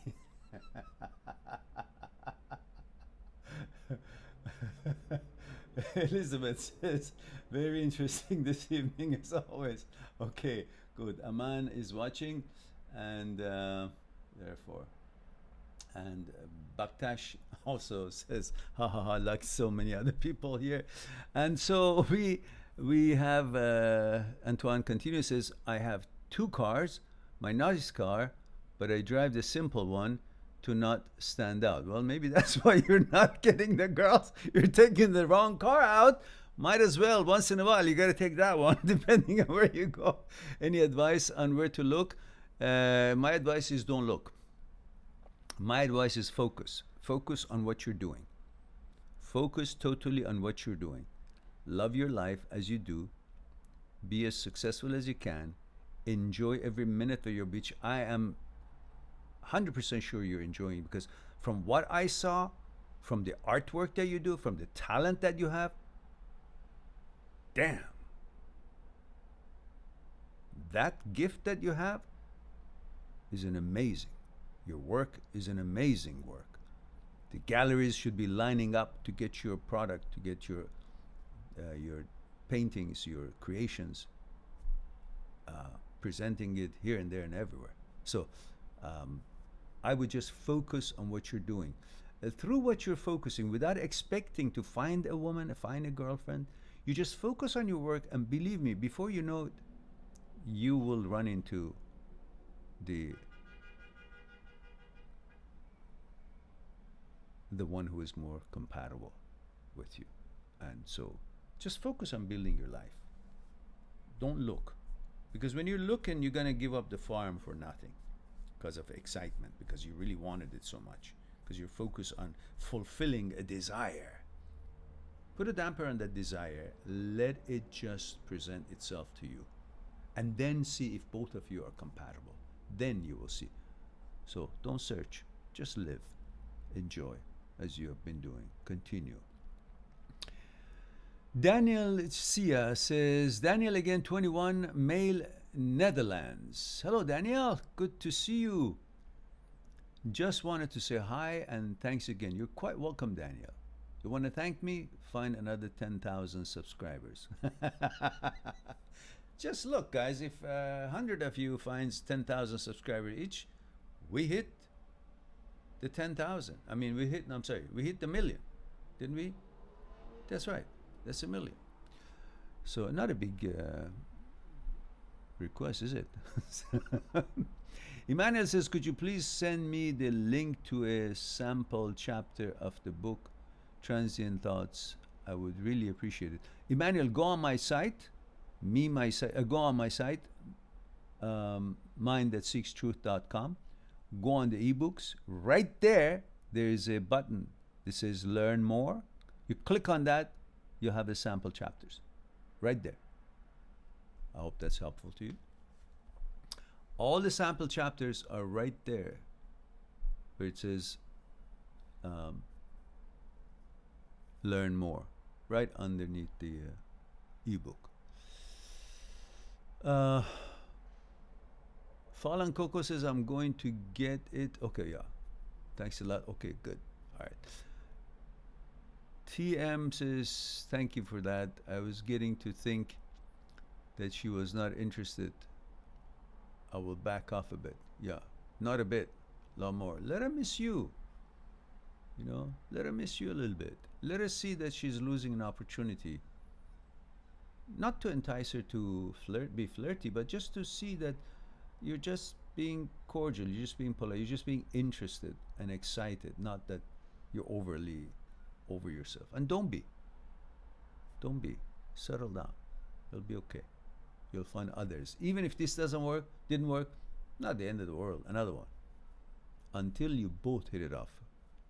Elizabeth says, very interesting this evening as always. Okay, good. Aman is watching, and therefore, and Baktash also says, ha ha ha, like so many other people here. And so we have, Antoine continues, says, I have 2 cars, my nice car, but I drive the simple one to not stand out. Well, maybe that's why you're not getting the girls. You're taking the wrong car out. Might as well, once in a while, you got to take that one, depending on where you go. Any advice on where to look? My advice is don't look. My advice is focus. Focus on what you're doing. Focus totally on what you're doing. Love your life as you do. Be as successful as you can. Enjoy every minute of your beach. I am 100% sure you're enjoying it, because from what I saw, from the artwork that you do, from the talent that you have, damn, that gift that you have is an amazing. Your work is an amazing work. The galleries should be lining up to get your product, to get your paintings, your creations, presenting it here and there and everywhere. So I would just focus on what you're doing. Through what you're focusing, without expecting to find a woman, find a girlfriend, you just focus on your work, and believe me, before you know it, you will run into the one who is more compatible with you. And so just focus on building your life. Don't look. Because when you're looking, you're going to give up the farm for nothing because of excitement, because you really wanted it so much, because you're focused on fulfilling a desire. Put a damper on that desire. Let it just present itself to you. And then see if both of you are compatible. Then you will see. So don't search. Just live. Enjoy as you have been doing. Continue. Daniel Sia says, Daniel again, 21, male, Netherlands. Hello, Daniel. Good to see you. Just wanted to say hi and thanks again. You're quite welcome, Daniel. You want to thank me? Find another 10,000 subscribers. Just look, guys, if 100 of you finds 10,000 subscribers each, we hit the 10,000. I mean, we hit the million, didn't we? That's right. That's a million. So not a big request, is it? Emmanuel says, could you please send me the link to a sample chapter of the book, Transient Thoughts? I would really appreciate it. Emmanuel, go on my site, go on my site, mindthatseekstruth.com. Go on the ebooks. Right there, there is a button that says Learn More. You click on that, you have the sample chapters. Right there. I hope that's helpful to you. All the sample chapters are right there, where it says Learn More, right underneath the ebook. Fallen Coco says, I'm going to get it. Okay, yeah. Thanks a lot. Okay, good. All right. TM says, thank you for that. I was getting to think that she was not interested. I will back off a bit. Yeah, not a bit. A lot more. Let her miss you. You know, let her miss you a little bit. Let her see that she's losing an opportunity. Not to entice her to be flirty, but just to see that you're just being cordial, you're just being polite, you're just being interested and excited, not that you're overly over yourself. And don't be. Settle down. It'll be okay. You'll find others. Even if this didn't work, not the end of the world, another one. Until you both hit it off,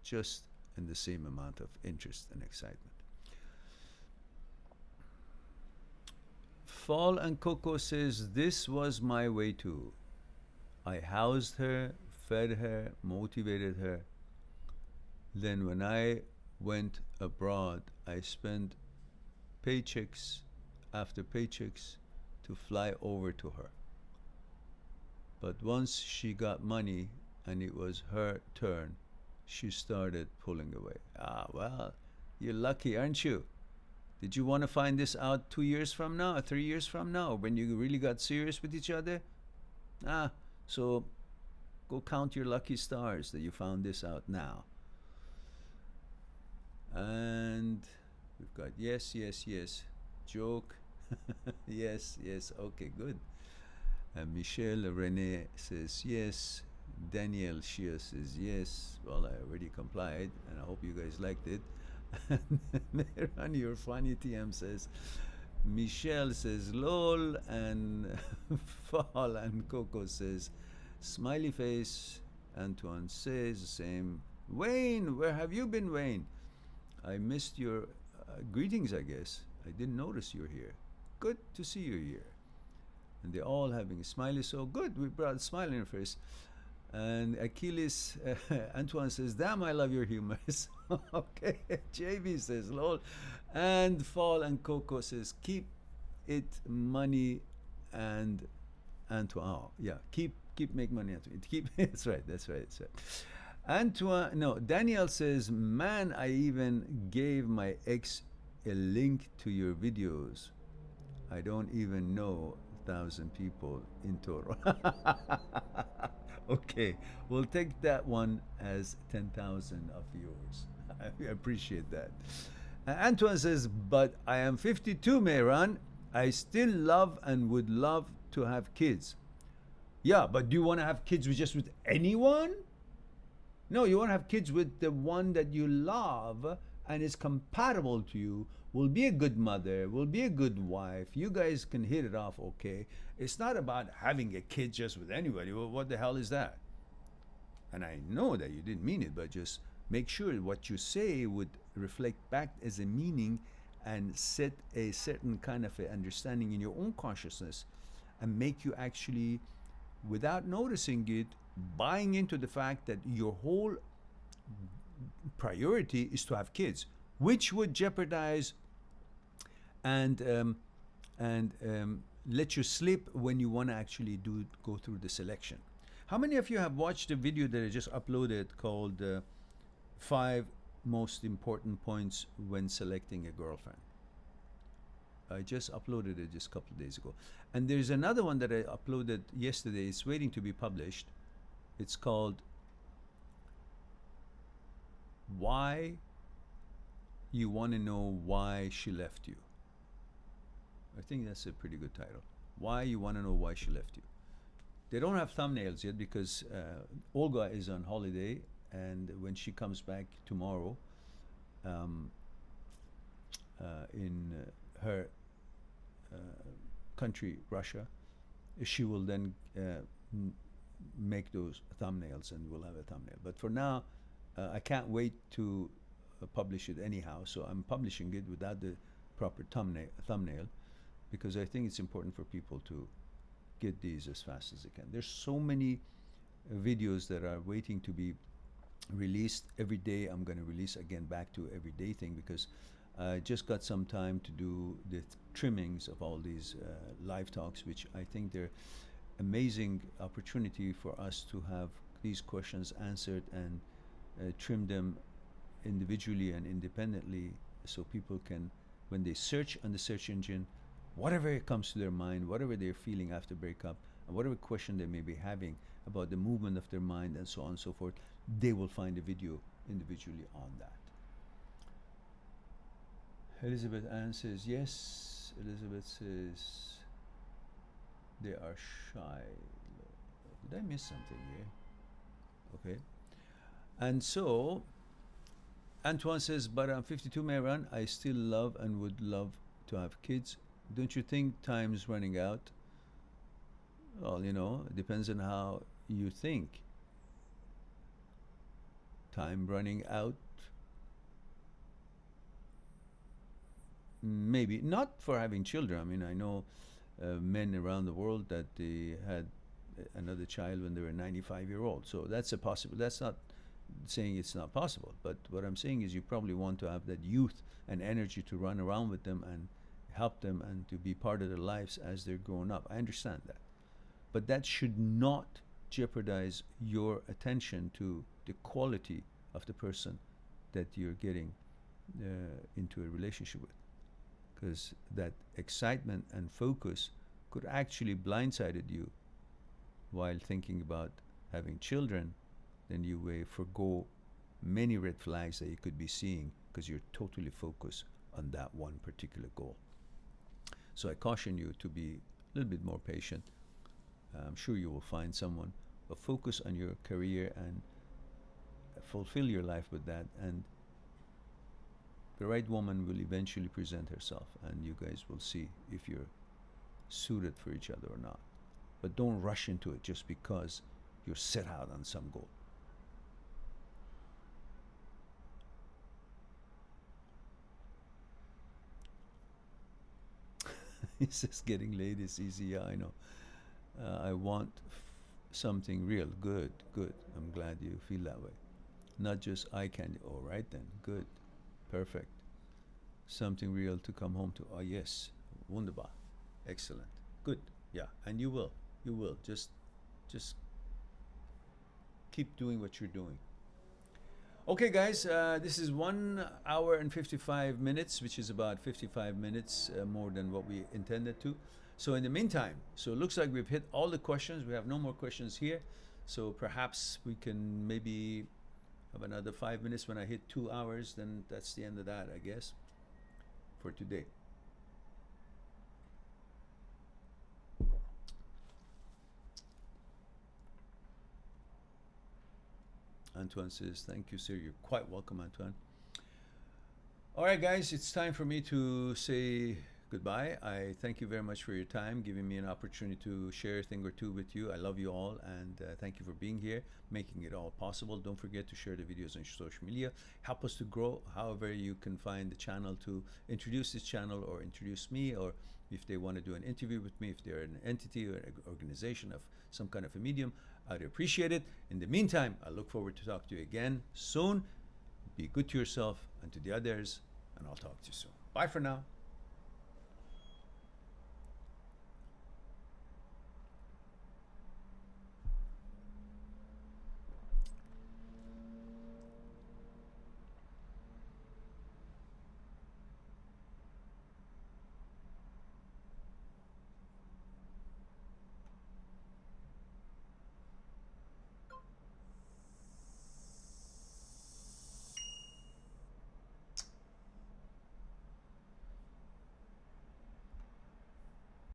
just in the same amount of interest and excitement. Fall and Coco says, this was my way too. I housed her, fed her, motivated her. Then when I went abroad, I spent paychecks after paychecks to fly over to her. But once she got money and it was her turn, she started pulling away. Ah, well, you're lucky, aren't you? Did you want to find this out 2 years from now, or 3 years from now, when you really got serious with each other? So go count your lucky stars that you found this out now. And we've got yes, joke. yes, okay, good. And Michelle Rene says yes, Daniel Shia says yes. Well, I already complied, and I hope you guys liked it. Mehran, you're funny. TM says. Michelle says lol, and Fall and Coco says smiley face. Antoine says the same. Wayne, where have you been, Wayne? I missed your greetings, I guess. I didn't notice you're here. Good to see you here. And they're all having a smiley, so good. We brought a smile in your face. And Achilles, Antoine says, damn, I love your humor. Okay, JB says, lol. And Fall and Coco says, keep it money and Antoine. Oh, yeah, keep make money, Antoine. Keep, that's right. Antoine, no, Daniel says, man, I even gave my ex a link to your videos. I don't even know 1,000 people in total. Okay, we'll take that one as 10,000 of yours. I appreciate that. Antoine says, but I am 52, Mehran. I still love and would love to have kids. Yeah, but do you want to have kids with anyone? No, you want to have kids with the one that you love and is compatible to you, will be a good mother, will be a good wife. You guys can hit it off okay. It's not about having a kid just with anybody. Well, what the hell is that? And I know that you didn't mean it, but just make sure what you say would reflect back as a meaning and set a certain kind of a understanding in your own consciousness and make you actually, without noticing it, buying into the fact that your whole priority is to have kids, which would jeopardize and let you slip when you want to actually go through the selection. How many of you have watched the video that I just uploaded called 5 Most Important Points When Selecting a Girlfriend? I just uploaded it just a couple of days ago. And there's another one that I uploaded yesterday. It's waiting to be published. It's called Why You Want to Know Why She Left You. I think that's a pretty good title. Why You Want to Know Why She Left You. They don't have thumbnails yet because Olga is on holiday, and when she comes back tomorrow in her country, Russia, she will then make those thumbnails and we'll have a thumbnail. But for now, I can't wait to publish it anyhow, so I'm publishing it without the proper thumbnail because I think it's important for people to get these as fast as they can. There's so many videos that are waiting to be released. Every day I'm going to release again back to everyday thing because I just got some time to do the trimmings of all these live talks, which I think they're amazing opportunity for us to have these questions answered and trim them individually and independently so people can, when they search on the search engine, whatever comes to their mind, whatever they're feeling after breakup, and whatever question they may be having about the movement of their mind and so on and so forth, they will find a video individually on that. Elizabeth Ann says yes. Elizabeth says they are shy. Did I miss something here? Okay. And so Antoine says, but I'm 52, Mehran. I still love and would love to have kids. Don't you think time's running out? Well, you know, it depends on how you think. Time running out? Maybe. Not for having children. I mean, I know men around the world that they had another child when they were 95-year-old. So that's a possible. That's not saying it's not possible. But what I'm saying is you probably want to have that youth and energy to run around with them and help them and to be part of their lives as they're growing up. I understand that. But that should not jeopardize your attention to the quality of the person that you're getting into a relationship with. Because that excitement and focus could actually blindsided you while thinking about having children. Then you may forgo many red flags that you could be seeing because you're totally focused on that one particular goal. So I caution you to be a little bit more patient. I'm sure you will find someone but focus on your career and fulfill your life with that. And the right woman will eventually present herself, and you guys will see if you're suited for each other or not. But don't rush into it just because you're set out on some goal. He says getting laid is easy. Yeah, I know. I want something real. Good, good. I'm glad you feel that way. Not just eye candy. All right then. Good. Perfect. Something real to come home to. Oh yes. Wunderbar. Excellent. Good. Yeah. And you will. You will. Just keep doing what you're doing. Okay, guys, this is 1 hour and 55 minutes, which is about 55 minutes more than what we intended to. So in the meantime, so it looks like we've hit all the questions. We have no more questions here. So perhaps we can maybe have another 5 minutes. When I hit 2 hours, then that's the end of that, I guess, for today. Antoine says, thank you, sir. You're quite welcome, Antoine. All right, guys, it's time for me to say goodbye. I thank you very much for your time, giving me an opportunity to share a thing or two with you. I love you all, and thank you for being here, making it all possible. Don't forget to share the videos on social media. Help us to grow. However you can find the channel to introduce this channel or introduce me, or if they want to do an interview with me, if they're an entity or an organization of some kind of a medium, I'd appreciate it. In the meantime, I look forward to talk to you again soon. Be good to yourself and to the others, and I'll talk to you soon. Bye for now.